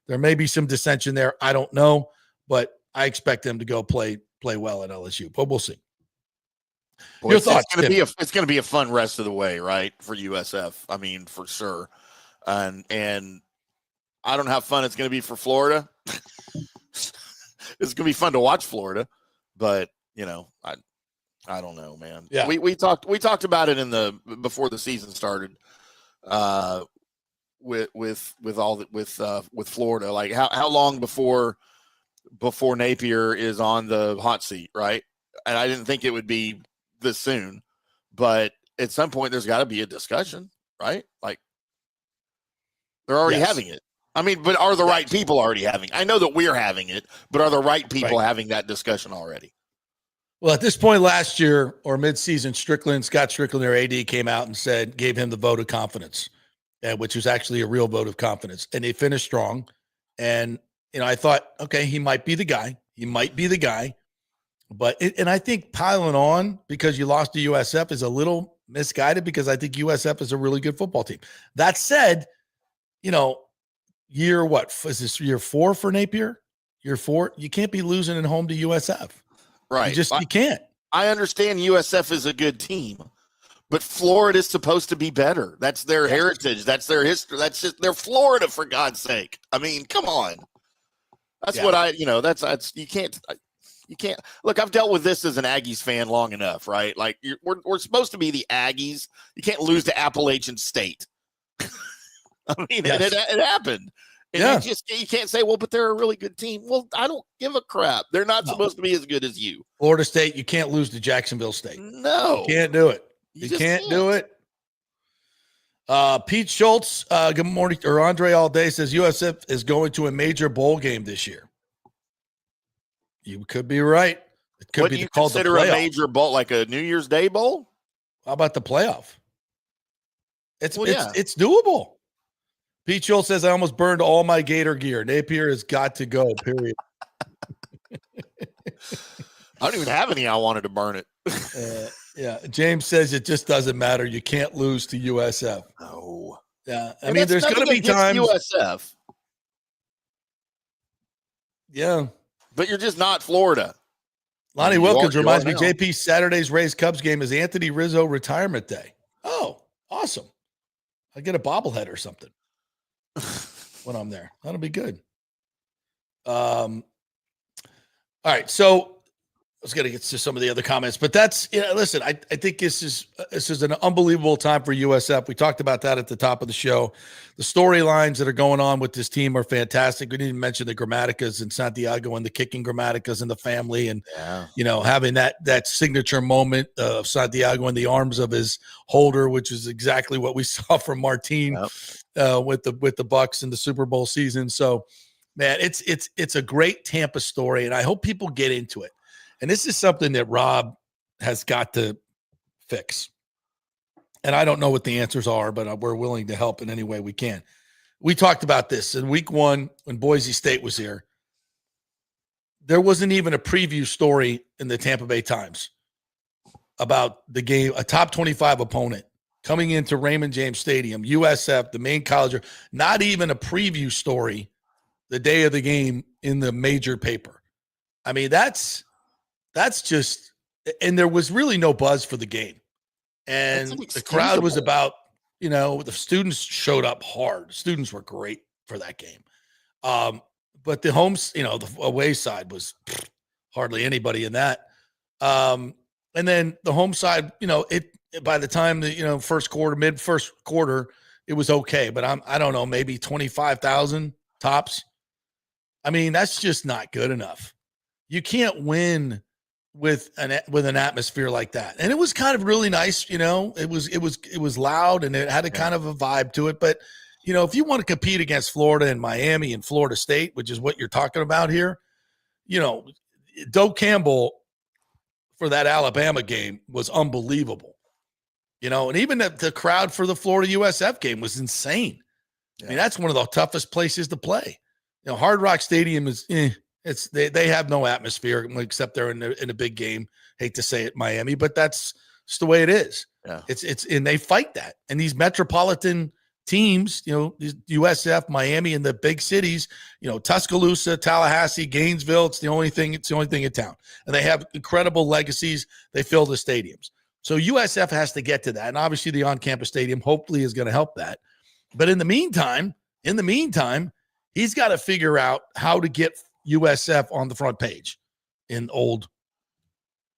There may be some dissension there. I don't know, but I expect them to go play well at LSU, but we'll see. Boy, Your thoughts? It's going to be a fun rest of the way, right, for USF. I mean, for sure. And I don't know how fun it's going to be for Florida. It's going to be fun to watch Florida, but I don't know, man. Yeah. We talked about it before the season started, with Florida. Like how long before Napier is on the hot seat, right? And I didn't think it would be this soon, but at some point there's got to be a discussion, right? Like they're already having it. I mean, but are the right people already having? I know that we're having it, but are the right people having that discussion already? Well, at this point last year or midseason, Scott Strickland, their AD, came out and gave him the vote of confidence, which was actually a real vote of confidence. And they finished strong. And, I thought, okay, he might be the guy. But I think piling on because you lost to USF is a little misguided because I think USF is a really good football team. That said, is this year 4 for Napier? Year 4? You can't be losing at home to USF. Right. You can't. I understand USF is a good team, but Florida is supposed to be better. That's their heritage. That's their history. They're Florida, for God's sake. I mean, come on. That's what you can't look. I've dealt with this as an Aggies fan long enough, right? Like we're supposed to be the Aggies. You can't lose to Appalachian State. I mean, it happened. And you can't say, well, but they're a really good team. Well, I don't give a crap. They're not supposed to be as good as you. Florida State, you can't lose to Jacksonville State. No. You can't do it. You can't do it. Pete Schultz, good morning, or Andre all day says USF is going to a major bowl game this year. You could be right. It could be called the playoff. Consider a major bowl, like a New Year's Day bowl? How about the playoff? It's doable. Pete Schultz says, I almost burned all my Gator gear. Napier has got to go, period. I don't even have any. I wanted to burn it. James says it just doesn't matter. You can't lose to USF. No. Yeah. I mean, there's going to be times. USF. Yeah. But you're just not Florida. Lonnie Wilkins reminds me, JP, Saturday's Rays Cubs game is Anthony Rizzo retirement day. Oh, awesome. I get a bobblehead or something when I'm there. That'll be good. All right. So I was going to get to some of the other comments, but that's, listen, I think this is an unbelievable time for USF. We talked about that at the top of the show. The storylines that are going on with this team are fantastic. We didn't mention the Grammaticas in Santiago and the kicking Grammaticas and the family and, having that signature moment of Santiago in the arms of his holder, which is exactly what we saw from Martin with the Bucs in the Super Bowl season. So, man, it's a great Tampa story, and I hope people get into it. And this is something that Rob has got to fix. And I don't know what the answers are, but we're willing to help in any way we can. We talked about this in week 1 when Boise State was here. There wasn't even a preview story in the Tampa Bay Times about the game, a top 25 opponent coming into Raymond James Stadium, USF, the main college, not even a preview story the day of the game in the major paper. I mean, that's just, and there was really no buzz for the game. And the crowd was about, the students showed up hard. Students were great for that game. But the homes, the away side was hardly anybody in that. And then the home side, by the time the, first quarter, it was okay. But I don't know, maybe 25,000 tops. I mean, that's just not good enough. You can't win with an atmosphere like that. And it was kind of really nice, it was loud and it had a kind of a vibe to it. But, if you want to compete against Florida and Miami and Florida State, which is what you're talking about here, Doak Campbell for that Alabama game was unbelievable. And even the crowd for the Florida USF game was insane. I mean, that's one of the toughest places to play. Hard Rock Stadium is they have no atmosphere except they're in a big game. Hate to say it, Miami, but that's just the way it is. Yeah. It's and they fight that. And these metropolitan teams, these USF, Miami, and the big cities, Tuscaloosa, Tallahassee, Gainesville, it's the only thing in town. And they have incredible legacies. They fill the stadiums. So USF has to get to that. And obviously the on-campus stadium hopefully is going to help that. But in the meantime, he's got to figure out how to get USF on the front page in old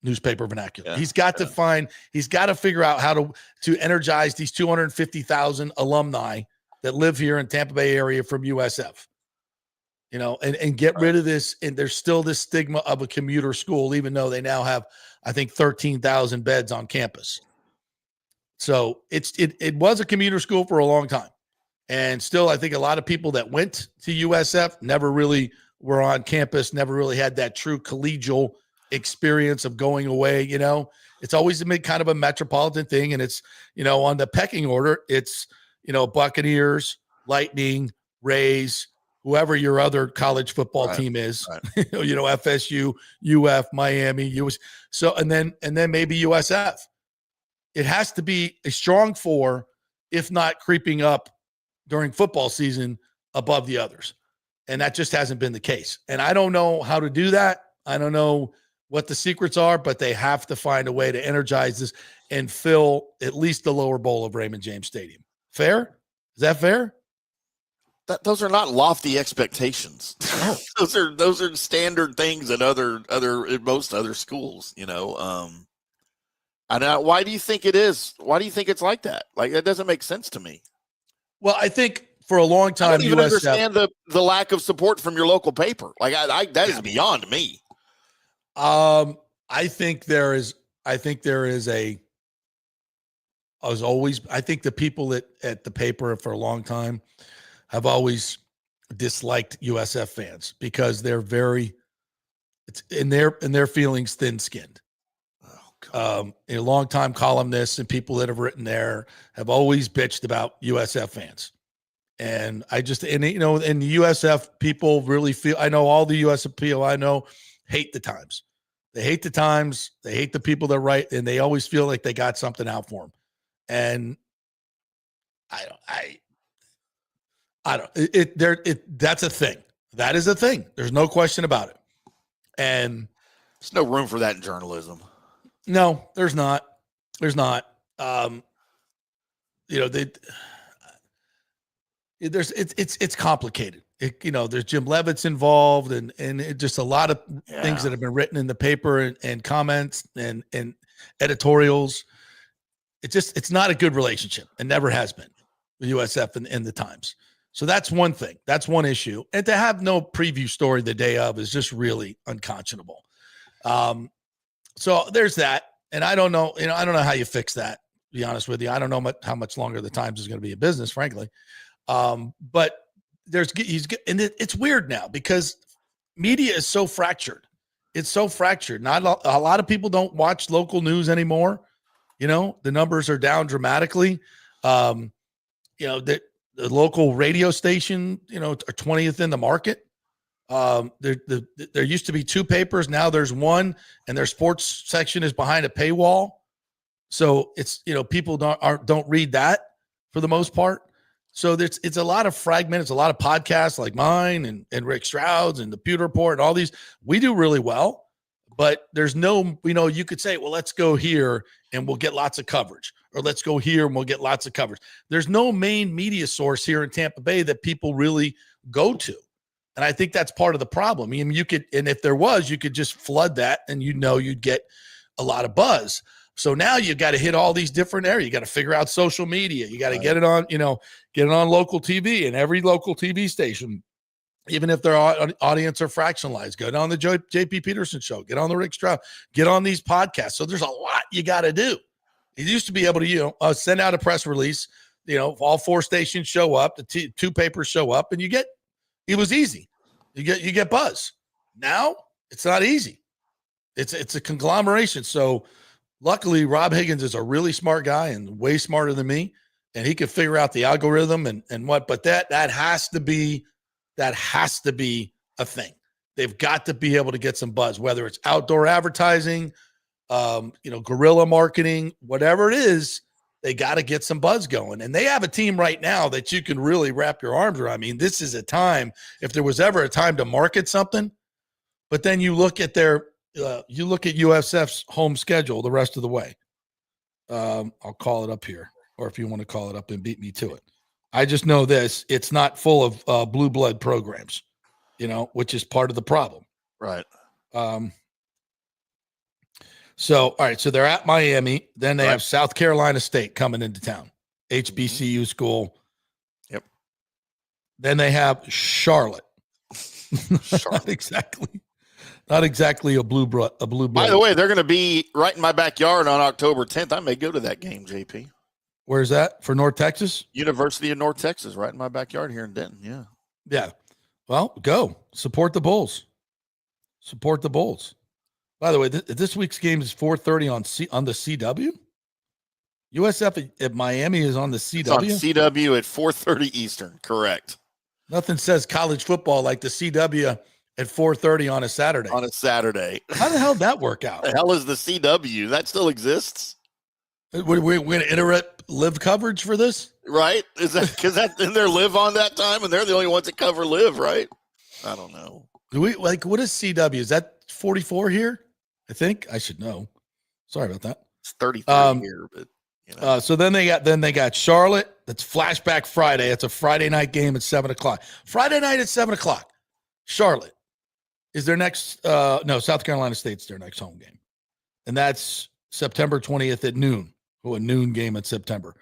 newspaper vernacular. He's got to figure out how to energize these 250,000 alumni that live here in Tampa Bay area from USF, and get rid of this. And there's still this stigma of a commuter school, even though they now have, I think, 13,000 beds on campus. So it was a commuter school for a long time. And still, I think a lot of people that went to USF never really were on campus, never really had that true collegial experience of going away. It's always been kind of a metropolitan thing. And it's, on the pecking order, it's, Buccaneers, Lightning, Rays, whoever your other college football team is, right. FSU, UF, Miami, US. So, and then maybe USF. It has to be a strong four, if not creeping up during football season above the others. And that just hasn't been the case. And I don't know how to do that. I don't know what the secrets are, but they have to find a way to energize this and fill at least the lower bowl of Raymond James Stadium. Fair? Is that fair? Those are not lofty expectations. those are standard things at most other schools, And why do you think it is? Why do you think it's like that? Like, that doesn't make sense to me. Well, I think for a long time, I don't even understand the lack of support from your local paper. Like, that is beyond me. I think there is the people at the paper for a long time have always disliked USF fans because they're it's in their feelings thin-skinned. A long-time columnists and people that have written there have always bitched about USF fans. And and the USF people really feel, I know all the USF people I know hate the Times. They hate the Times. They hate the people that write, and they always feel like they got something out for them. And that's a thing. That is a thing. There's no question about it. And there's no room for that in journalism. No, there's not. There's not. It's complicated. There's Jim Levitt's involved and just a lot of things that have been written in the paper and comments and editorials. It's not a good relationship and never has been with USF and the Times. So that's one thing. That's one issue. And to have no preview story the day of is just really unconscionable. So there's that. And I don't know, I don't know how you fix that, to be honest with you. I don't know how much longer the Times is going to be in business, frankly. But it's weird now because media is so fractured. It's so fractured. Not a lot of people don't watch local news anymore. The numbers are down dramatically. The local radio station, are 20th in the market. There used to be two papers. Now there's one, and their sports section is behind a paywall. So it's, people don't read that for the most part. So it's a lot of fragment. It's a lot of podcasts like mine and Rick Stroud's and the Pewter Report and all these. We do really well, but there's no, you could say, well, let's go here and we'll get lots of coverage, or let's go here and we'll get lots of coverage. There's no main media source here in Tampa Bay that people really go to. And I think that's part of the problem. I mean, and if there was, you could just flood that and you'd get a lot of buzz. So now you got to hit all these different areas. You got to figure out social media. You got to get it on, get it on local TV and every local TV station, even if their audience are fractionalized. Get on the JP Peterson Show. Get on the Rick Stroud. Get on these podcasts. So there's a lot you got to do. You used to be able to, send out a press release. All four stations show up. The two papers show up, and it was easy. You get buzz. Now it's not easy. It's a conglomeration. So luckily, Rob Higgins is a really smart guy and way smarter than me, and he can figure out the algorithm and what. But that has to be a thing. They've got to be able to get some buzz, whether it's outdoor advertising, guerrilla marketing, whatever it is. They got to get some buzz going. And they have a team right now that you can really wrap your arms around. I mean, this is a time, if there was ever a time to market something, but then you look at USF's home schedule the rest of the way. I'll call it up here, or if you want to call it up and beat me to it. I just know this, it's not full of blue blood programs, which is part of the problem. Right. So, all right. So they're at Miami. Then they have South Carolina State coming into town, HBCU school. Yep. Then they have Charlotte. Not exactly a blue blood. By the way, they're going to be right in my backyard on October 10th. I may go to that game, JP. Where's that? For North Texas? University of North Texas, right in my backyard here in Denton. Yeah. Yeah. Well, go support the Bulls. Support the Bulls. By the way, this week's game is 4:30 on the CW. USF at Miami is on the CW. It's on CW at 4:30 Eastern. Correct. Nothing says college football like the CW at 4:30 on a Saturday. How the hell did that work out? The hell is the CW? That still exists. We're going to interrupt live coverage for this, right? Is that because in their live on that time, and they're the only ones that cover live, right? I don't know. What is CW? Is that 44 here? I think I should know. Sorry about that. It's 33 here, but so then they got Charlotte. That's Flashback Friday. It's a Friday night game at 7:00. Friday night at 7:00. Charlotte is their next. South Carolina State's their next home game, and that's September 20th at noon. A noon game in September.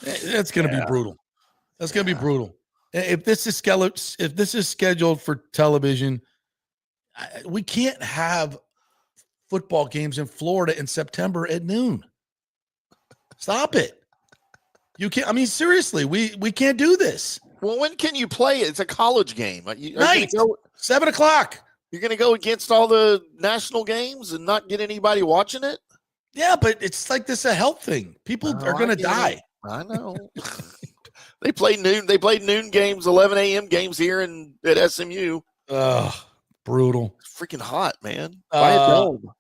That's going to be brutal. That's going to be brutal. If this is scheduled for television, we can't have football games in Florida in September at noon. Stop it. You can't. I mean, seriously, we can't do this. Well, when can you play it? It's a college game. Night, 7:00. You're going to go against all the national games and not get anybody watching it? Yeah, but it's like this a health thing. People are going to die. I know. They play noon. They played noon games, 11 a.m. games here at SMU. Brutal. It's freaking hot, man. Buy a dome.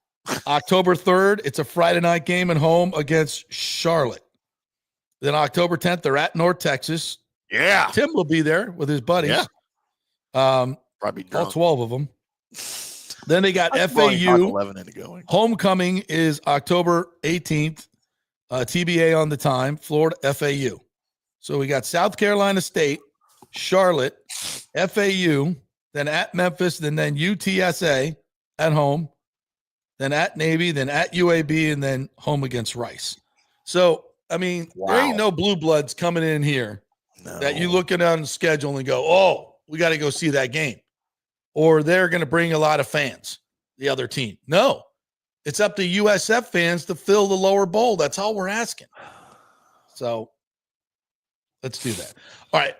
October 3rd, it's a Friday night game at home against Charlotte. Then October 10th, they're at North Texas. Yeah. Tim will be there with his buddies. Yeah. Probably drunk. All 12 of them. Then they got FAU. Homecoming is October 18th. TBA on the time. Florida FAU. So we got South Carolina State, Charlotte, FAU, then at Memphis, then UTSA at home, then at Navy, then at UAB, and then home against Rice. So, I mean, There ain't no blue bloods coming in here that you looking on the schedule and go, oh, we got to go see that game. Or they're going to bring a lot of fans, the other team. No, it's up to USF fans to fill the lower bowl. That's all we're asking. So let's do that. All right,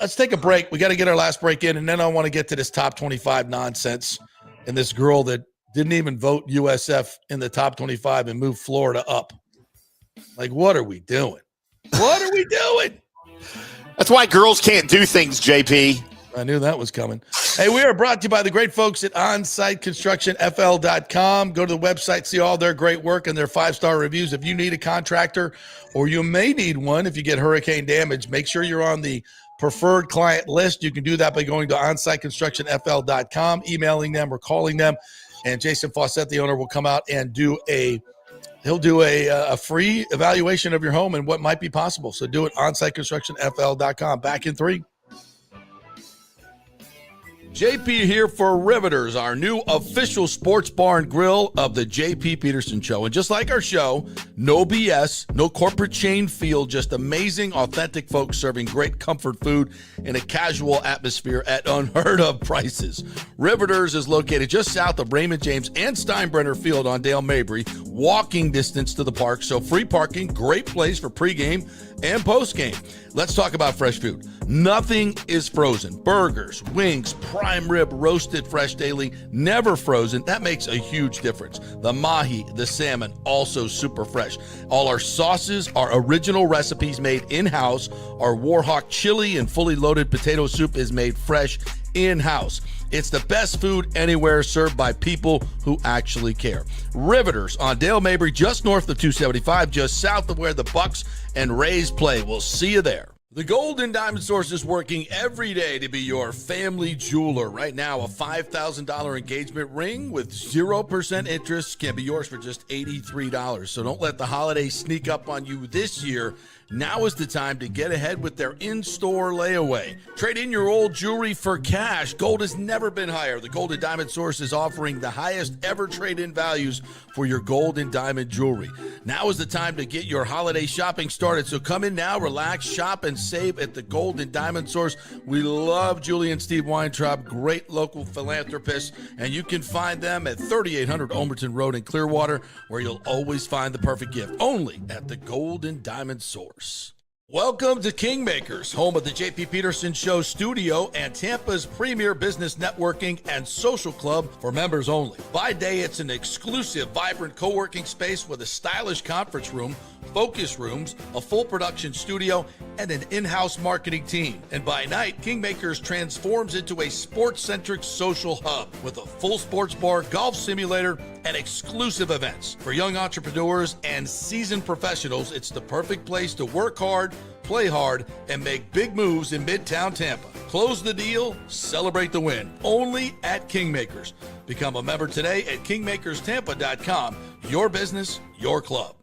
let's take a break. We got to get our last break in, and then I want to get to this top 25 nonsense and this girl that didn't even vote USF in the top 25 and move Florida up. Like, what are we doing? What are we doing? That's why girls can't do things, JP. I knew that was coming. Hey, we are brought to you by the great folks at OnsiteConstructionFL.com. Go to the website, see all their great work and their 5-star reviews. If you need a contractor, or you may need one if you get hurricane damage, make sure you're on the preferred client list. You can do that by going to OnsiteConstructionFL.com, emailing them or calling them. And Jason Fawcett, the owner, will come out and do a free evaluation of your home and what might be possible. So do it, OnsiteConstructionFL.com. Back in 3. JP here for Riveters, our new official sports bar and grill of the JP Peterson Show. And just like our show, no BS, no corporate chain feel, just amazing, authentic folks serving great comfort food in a casual atmosphere at unheard of prices. Riveters is located just south of Raymond James and Steinbrenner Field on Dale Mabry, walking distance to the park, so free parking, great place for pregame and postgame. Let's talk about fresh food. Nothing is frozen. Burgers, wings, prime rib, roasted fresh daily, never frozen. That makes a huge difference. The mahi, the salmon, also super fresh. All our sauces are original recipes made in-house. Our Warhawk chili and fully loaded potato soup is made fresh in-house. It's the best food anywhere, served by people who actually care. Riveters on Dale Mabry, just north of 275, just south of where the Bucs and Rays play. We'll see you there. The Golden Diamond Source is working every day to be your family jeweler. Right now, a $5,000 engagement ring with 0% interest can be yours for just $83. So don't let the holidays sneak up on you this year. Now is the time to get ahead with their in-store layaway. Trade in your old jewelry for cash. Gold has never been higher. The Golden Diamond Source is offering the highest ever trade-in values for your gold and diamond jewelry. Now is the time to get your holiday shopping started. So come in now, relax, shop, and save at the Golden Diamond Source. We love Julie and Steve Weintraub, great local philanthropists, and you can find them at 3800 Olmerton Road in Clearwater, where you'll always find the perfect gift, only at the Golden Diamond Source. Welcome to Kingmakers, home of the JP Peterson Show studio and Tampa's premier business networking and social club for members only. By day, it's an exclusive, vibrant co-working space with a stylish conference room, focus rooms, a full production studio, and an in-house marketing team. And by night, Kingmakers transforms into a sports-centric social hub with a full sports bar, golf simulator, and exclusive events. For young entrepreneurs and seasoned professionals, it's the perfect place to work hard, play hard, and make big moves in Midtown Tampa. Close the deal, celebrate the win. Only at Kingmakers. Become a member today at kingmakerstampa.com. Your business, your club.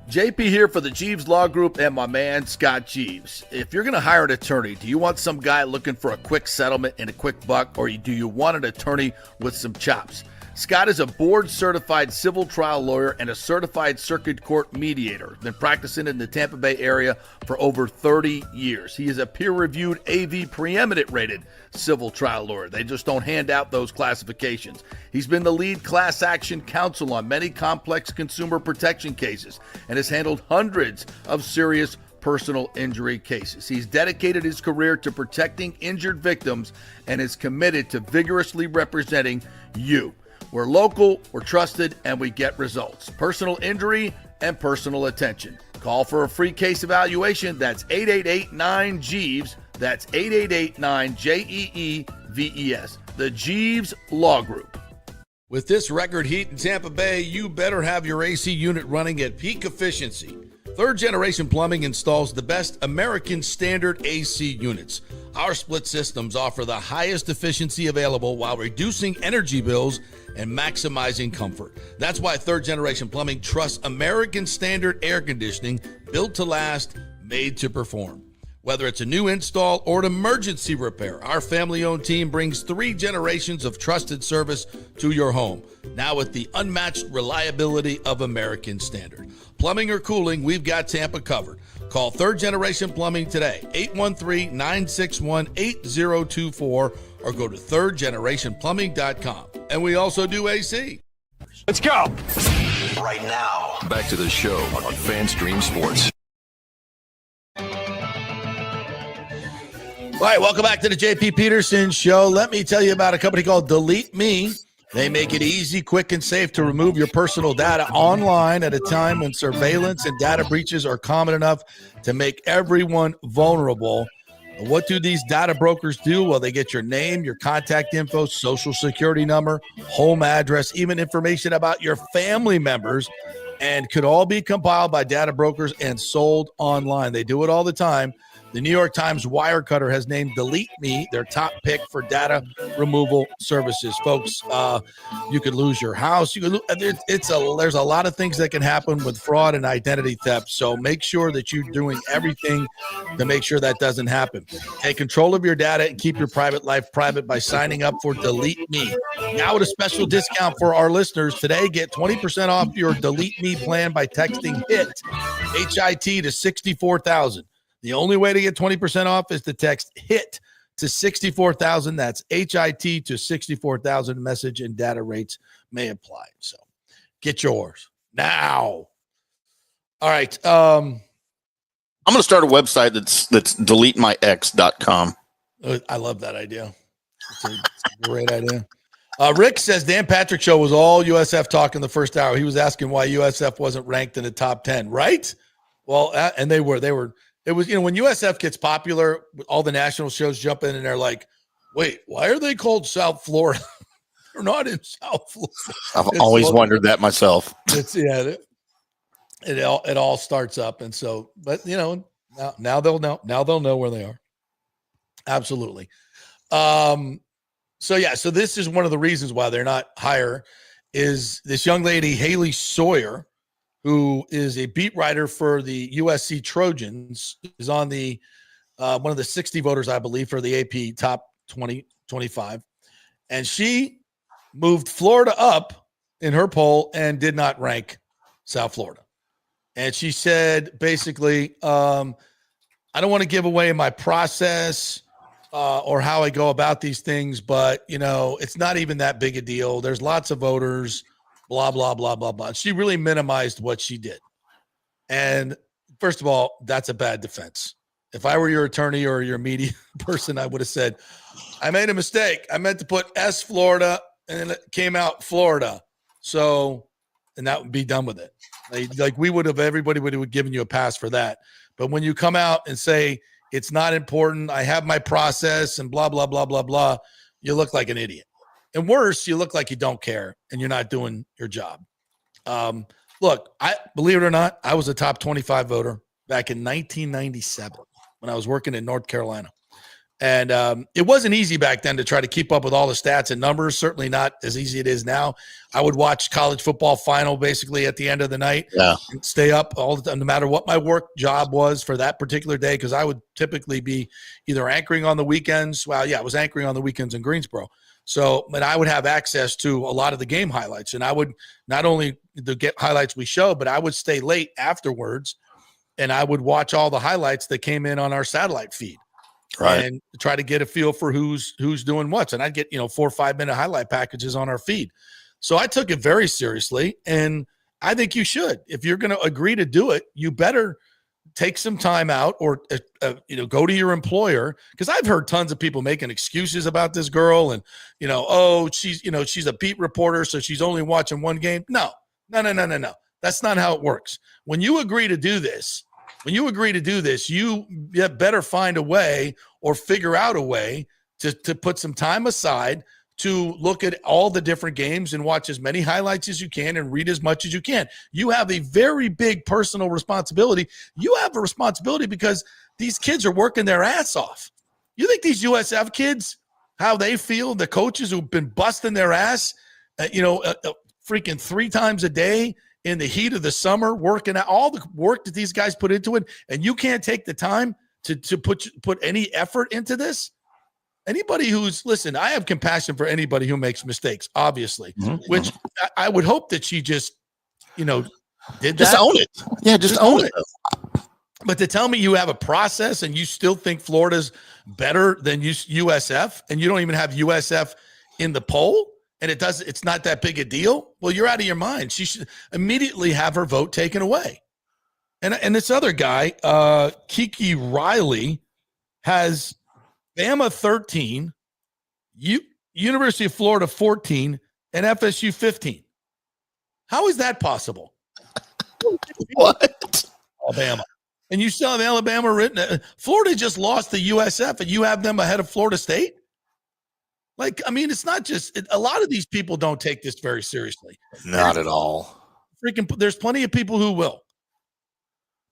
JP here for the Jeeves Law Group and my man Scott Jeeves. If you're going to hire an attorney, do you want some guy looking for a quick settlement and a quick buck, or do you want an attorney with some chops? Scott is a board-certified civil trial lawyer and a certified circuit court mediator. Been practicing in the Tampa Bay area for over 30 years. He is a peer-reviewed AV preeminent-rated civil trial lawyer. They just don't hand out those classifications. He's been the lead class action counsel on many complex consumer protection cases and has handled hundreds of serious personal injury cases. He's dedicated his career to protecting injured victims and is committed to vigorously representing you. We're local, we're trusted, and we get results. Personal injury and personal attention. Call for a free case evaluation. That's 888-9-JEEVES. That's 888-9-JEEVES. The Jeeves Law Group. With this record heat in Tampa Bay, you better have your AC unit running at peak efficiency. Third Generation Plumbing installs the best American standard AC units. Our split systems offer the highest efficiency available while reducing energy bills and maximizing comfort. That's why Third Generation Plumbing trusts American standard air conditioning, built to last, made to perform. Whether it's a new install or an emergency repair, our family-owned team brings 3 generations of trusted service to your home, now with the unmatched reliability of American standard. Plumbing or cooling, we've got Tampa covered. Call Third Generation Plumbing today, 813-961-8024, or go to thirdgenerationplumbing.com. And we also do AC. Let's go. Right now, back to the show on FanStream Sports. All right, welcome back to the JP Peterson Show. Let me tell you about a company called Delete Me. They make it easy, quick, and safe to remove your personal data online at a time when surveillance and data breaches are common enough to make everyone vulnerable. What do these data brokers do? Well, they get your name, your contact info, social security number, home address, even information about your family members, and could all be compiled by data brokers and sold online. They do it all the time. The New York Times Wirecutter has named Delete Me their top pick for data removal services. Folks, you could lose your house. You could there's a lot of things that can happen with fraud and identity theft. So make sure that you're doing everything to make sure that doesn't happen. Take control of your data and keep your private life private by signing up for Delete Me. Now with a special discount for our listeners today, get 20% off your Delete Me plan by texting HIT, H-I-T, to 64,000. The only way to get 20% off is to text HIT to 64,000. That's HIT to 64,000. Message and data rates may apply. So get yours. now. All right. I'm going to start a website that's deletemyex.com. I love that idea. It's a great idea. Rick says Dan Patrick show was all USF talk in the first hour. He was asking why USF wasn't ranked in the top 10, right? Well, and they were, it was, when USF gets popular, all the national shows jump in and they're like, wait, why are they called South Florida? They're not in South Florida. I've always wondered that myself. It all starts up. And so, but now they'll know. Now they'll know where they are. Absolutely. So this is one of the reasons why they're not higher is this young lady, Haley Sawyer, who is a beat writer for the USC Trojans, is on the one of the 60 voters, I believe, for the AP top 20, 25. And she moved Florida up in her poll and did not rank South Florida. And she said, basically, I don't want to give away my process or how I go about these things, but, it's not even that big a deal. There's lots of voters, blah, blah, blah, blah, blah. She really minimized what she did. And first of all, that's a bad defense. If I were your attorney or your media person, I would have said, I made a mistake. I meant to put S Florida and it came out Florida. So, and that would be done with it. Everybody would have given you a pass for that. But when you come out and say, it's not important, I have my process and blah, blah, blah, blah, blah, you look like an idiot. And worse, you look like you don't care and you're not doing your job. Look, believe it or not, I was a top 25 voter back in 1997 when I was working in North Carolina. And it wasn't easy back then to try to keep up with all the stats and numbers, certainly not as easy it is now. I would watch college football final basically at the end of the night, and stay up all the time, no matter what my work job was for that particular day, because I would typically be either anchoring on the weekends. Well, yeah, I was anchoring on the weekends in Greensboro. So, but I would have access to a lot of the game highlights, and I would not only get highlights we show, but I would stay late afterwards, and I would watch all the highlights that came in on our satellite feed. Right. And try to get a feel for who's doing what. And I'd get, 4 or 5 minute highlight packages on our feed. So I took it very seriously. And I think you should. If you're going to agree to do it, you better take some time out or, go to your employer. Because I've heard tons of people making excuses about this girl and, she's a beat reporter, so she's only watching one game. No. That's not how it works. When you agree to do this, you better find a way or figure out a way to put some time aside to look at all the different games and watch as many highlights as you can and read as much as you can. You have a very big personal responsibility. You have a responsibility because these kids are working their ass off. You think these USF kids, how they feel, the coaches who've been busting their ass, freaking 3 times a day, in the heat of the summer, working out all the work that these guys put into it, and you can't take the time to put any effort into this? Anybody listen, I have compassion for anybody who makes mistakes, obviously, which I would hope that she just, did that. Just own it. Yeah, just own it. But to tell me you have a process and you still think Florida's better than USF and you don't even have USF in the poll, and it's not that big a deal, well, you're out of your mind. She should immediately have her vote taken away. And this other guy, Kiki Riley, has Bama 13, University of Florida 14, and FSU 15. How is that possible? What? Alabama. And you still have Alabama written. Florida just lost the USF, and you have them ahead of Florida State? It's not just a lot of these people don't take this very seriously. Not at all. There's plenty of people who will,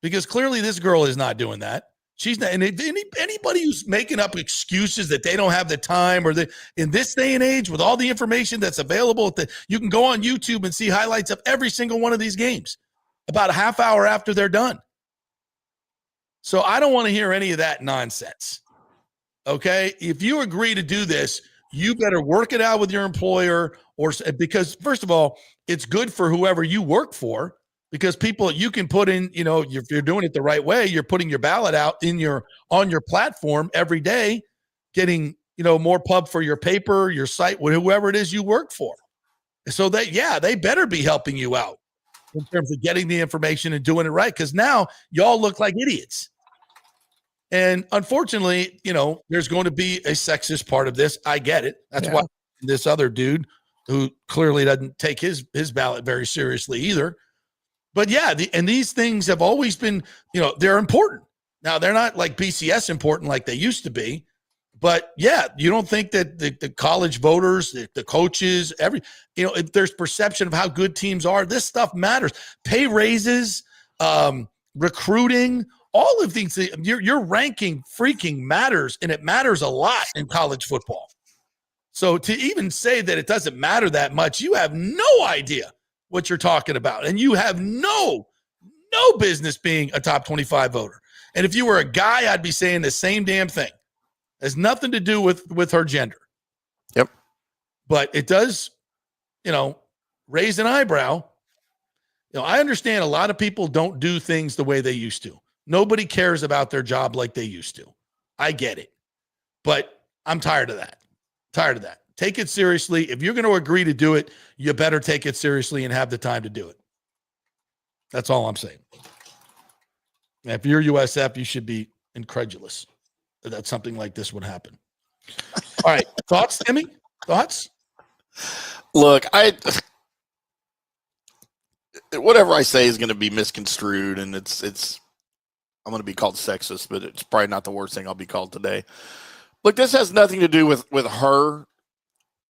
because clearly this girl is not doing that. She's not. And anybody who's making up excuses that they don't have the time in this day and age with all the information that's available, you can go on YouTube and see highlights of every single one of these games about a half hour after they're done. So I don't want to hear any of that nonsense. Okay. If you agree to do this, you better work it out with your employer, because first of all, it's good for whoever you work for, because people you can put in, if you're doing it the right way, you're putting your ballot out on your platform every day, getting, more pub for your paper, your site, whoever it is you work for. So they better be helping you out. in terms of getting the information and doing it right. Because now y'all look like idiots. And unfortunately, there's going to be a sexist part of this. I get it. That's why this other dude who clearly doesn't take his ballot very seriously either. But yeah, and these things have always been, they're important. Now, they're not like BCS important like they used to be. But yeah, you don't think that the college voters, the coaches, if there's perception of how good teams are, this stuff matters. Pay raises, recruiting, all of these things, your ranking freaking matters, and it matters a lot in college football. So to even say that it doesn't matter that much, you have no idea what you're talking about, and you have no business being a top 25 voter. And if you were a guy, I'd be saying the same damn thing. It has nothing to do with her gender. Yep. But it does, raise an eyebrow. I understand a lot of people don't do things the way they used to. Nobody cares about their job like they used to. I get it. But I'm tired of that. Take it seriously. If you're going to agree to do it, you better take it seriously and have the time to do it. That's all I'm saying. And if you're USF, you should be incredulous that something like this would happen. All right. Thoughts, Timmy? Thoughts? Look, whatever I say is going to be misconstrued, and I'm going to be called sexist, but it's probably not the worst thing I'll be called today. Look, this has nothing to do with her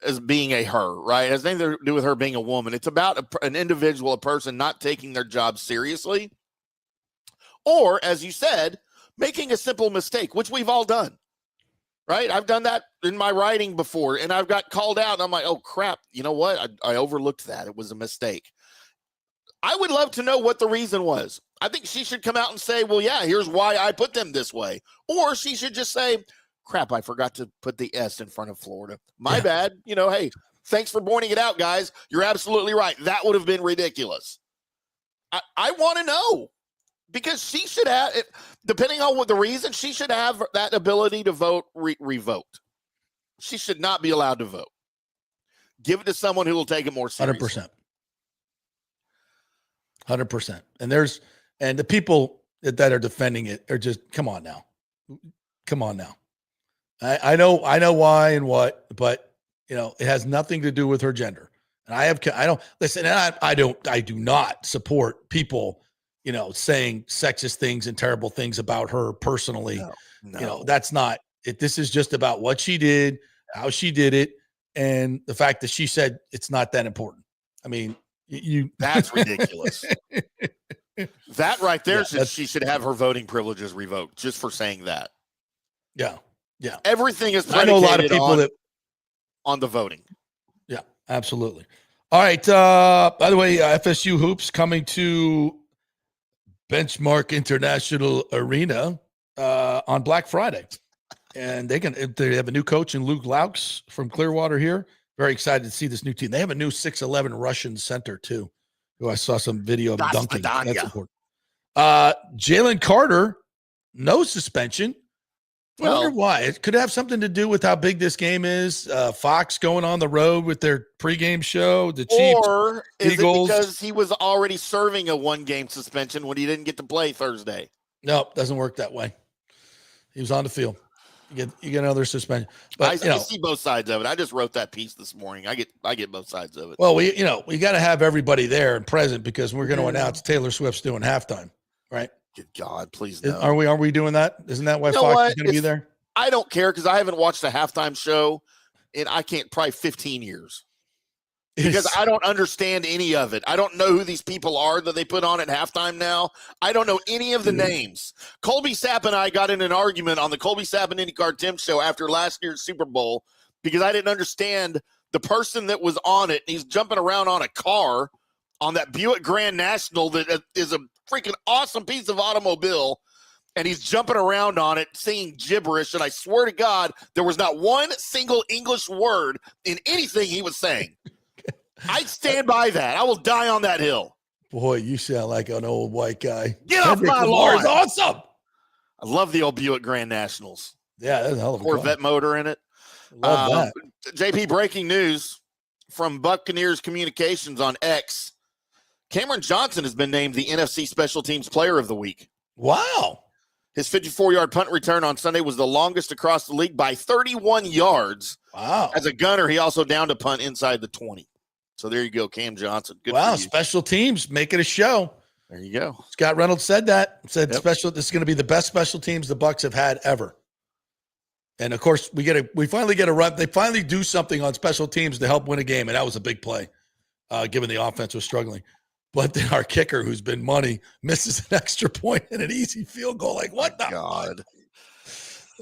as being a her, right? It has nothing to do with her being a woman. It's about an individual, a person not taking their job seriously, or, as you said, making a simple mistake, which we've all done, right? I've done that in my writing before, and I've got called out, and I'm like, oh, crap, you know what? I overlooked that. It was a mistake. I would love to know what the reason was. I think she should come out and say, well, yeah, here's why I put them this way. Or she should just say, crap, I forgot to put the S in front of Florida. My bad. Hey, thanks for pointing it out, guys. You're absolutely right. That would have been ridiculous. I want to know, because she should have, depending on what the reason, she should have that ability to vote revoked. She should not be allowed to vote. Give it to someone who will take it more seriously. 100%. And the people that are defending it are just, come on now. I know why and what, but it has nothing to do with her gender. And I don't listen. And I do not support people, saying sexist things and terrible things about her personally. No. That's not it. This is just about what she did, how she did it, and the fact that she said it's not that important. I mean, that's ridiculous. That right there, she should have her voting privileges revoked just for saying that. Yeah. Everything is predicated, I know a lot of people on the voting. Yeah, absolutely. All right. By the way, FSU hoops coming to Benchmark International Arena on Black Friday, and they have a new coach in Luke Laux from Clearwater here. Very excited to see this new team. They have a new 6'11" Russian center too, who I saw some video of dunking. That's important. Jalen Carter, no suspension. I wonder why. It could have something to do with how big this game is. Fox going on the road with their pregame show. The Chiefs, or is Eagles. It because he was already serving a one-game suspension when he didn't get to play Thursday? No, doesn't work that way. He was on the field. You get another suspension. But I see both sides of it. I just wrote that piece this morning. I get both sides of it. Well, we got to have everybody there and present because we're going to announce Taylor Swift's doing halftime, right? Good God, please no. Are we doing that? Isn't that why Fox is going to be there? I don't care because I haven't watched a halftime show in probably 15 years. Because I don't understand any of it. I don't know who these people are that they put on at halftime now. I don't know any of the names. Colby Sapp and I got in an argument on the Colby Sapp and IndyCar Tim show after last year's Super Bowl because I didn't understand the person that was on it. He's jumping around on a car on that Buick Grand National that is a freaking awesome piece of automobile, and he's jumping around on it, singing gibberish, and I swear to God, there was not one single English word in anything he was saying. I stand by that. I will die on that hill. Boy, you sound like an old white guy. Get off my lawn. Awesome. I love the old Buick Grand Nationals. Yeah, that's a hell of a Corvette motor in it. Love that. JP, breaking news from Buccaneers Communications on X. Cameron Johnson has been named the NFC Special Teams Player of the Week. Wow. His 54-yard punt return on Sunday was the longest across the league by 31 yards. Wow. As a gunner, he also downed a punt inside the 20. So there you go, Cam Johnson. Good wow, for you. special teams, make it a show. There you go. Scott Reynolds said that. Said Yep. this is going to be the best special teams the Bucs have had ever. And of course, we finally get a run. They finally do something on special teams to help win a game, and that was a big play, given the offense was struggling. But then our kicker, who's been money, misses an extra point and an easy field goal. Like, what the God?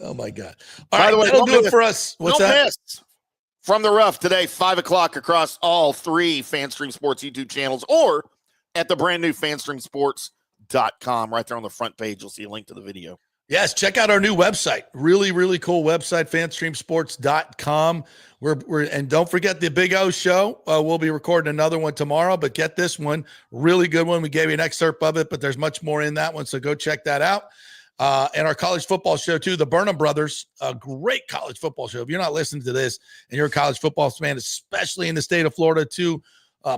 Oh my God! All By right, the way, that'll don't do it miss- for us. What's Don't that? miss. From the Rough today, 5 o'clock across all 3 FanStream Sports YouTube channels, or at the brand new FanStreamSports.com. Right there on the front page, you'll see a link to the video. Yes, check out our new website. Really, really cool website, FanStreamSports.com. And don't forget the Big O show. We'll be recording another one tomorrow, but get this one, really good one. We gave you an excerpt of it, but there's much more in that one, so go check that out. And our college football show too, the Burnham Brothers, a great college football show. If you're not listening to this and you're a college football fan, especially in the state of Florida, too,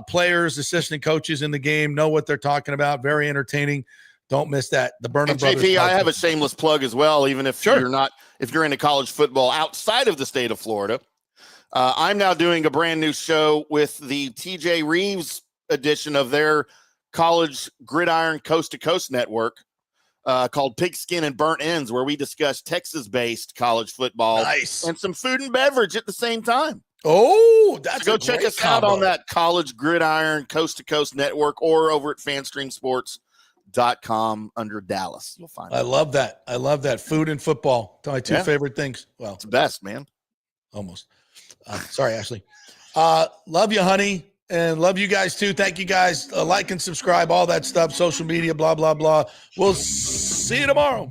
players, assistant coaches in the game know what they're talking about. Very entertaining. Don't miss that. The Burnham And Brothers. JP, I have a shameless plug as well, even if Sure. if you're into college football outside of the state of Florida. I'm now doing a brand new show with the TJ Reeves edition of their college gridiron coast to coast network called Pigskin and Burnt Ends, where we discuss Texas-based college football Nice. and some food and beverage at the same time. Oh, that's So go a check great us out on combo. that college gridiron coast to coast network or over at FanStreamSports.com under Dallas. You'll find I it. love that. I love that. Food and football. My two Yeah. favorite things. Well, It's the best, man. almost. Sorry, Ashley. Love you, honey. And love you guys too. Thank you guys. Like and subscribe, all that stuff, social media, blah, blah, blah. We'll see you tomorrow.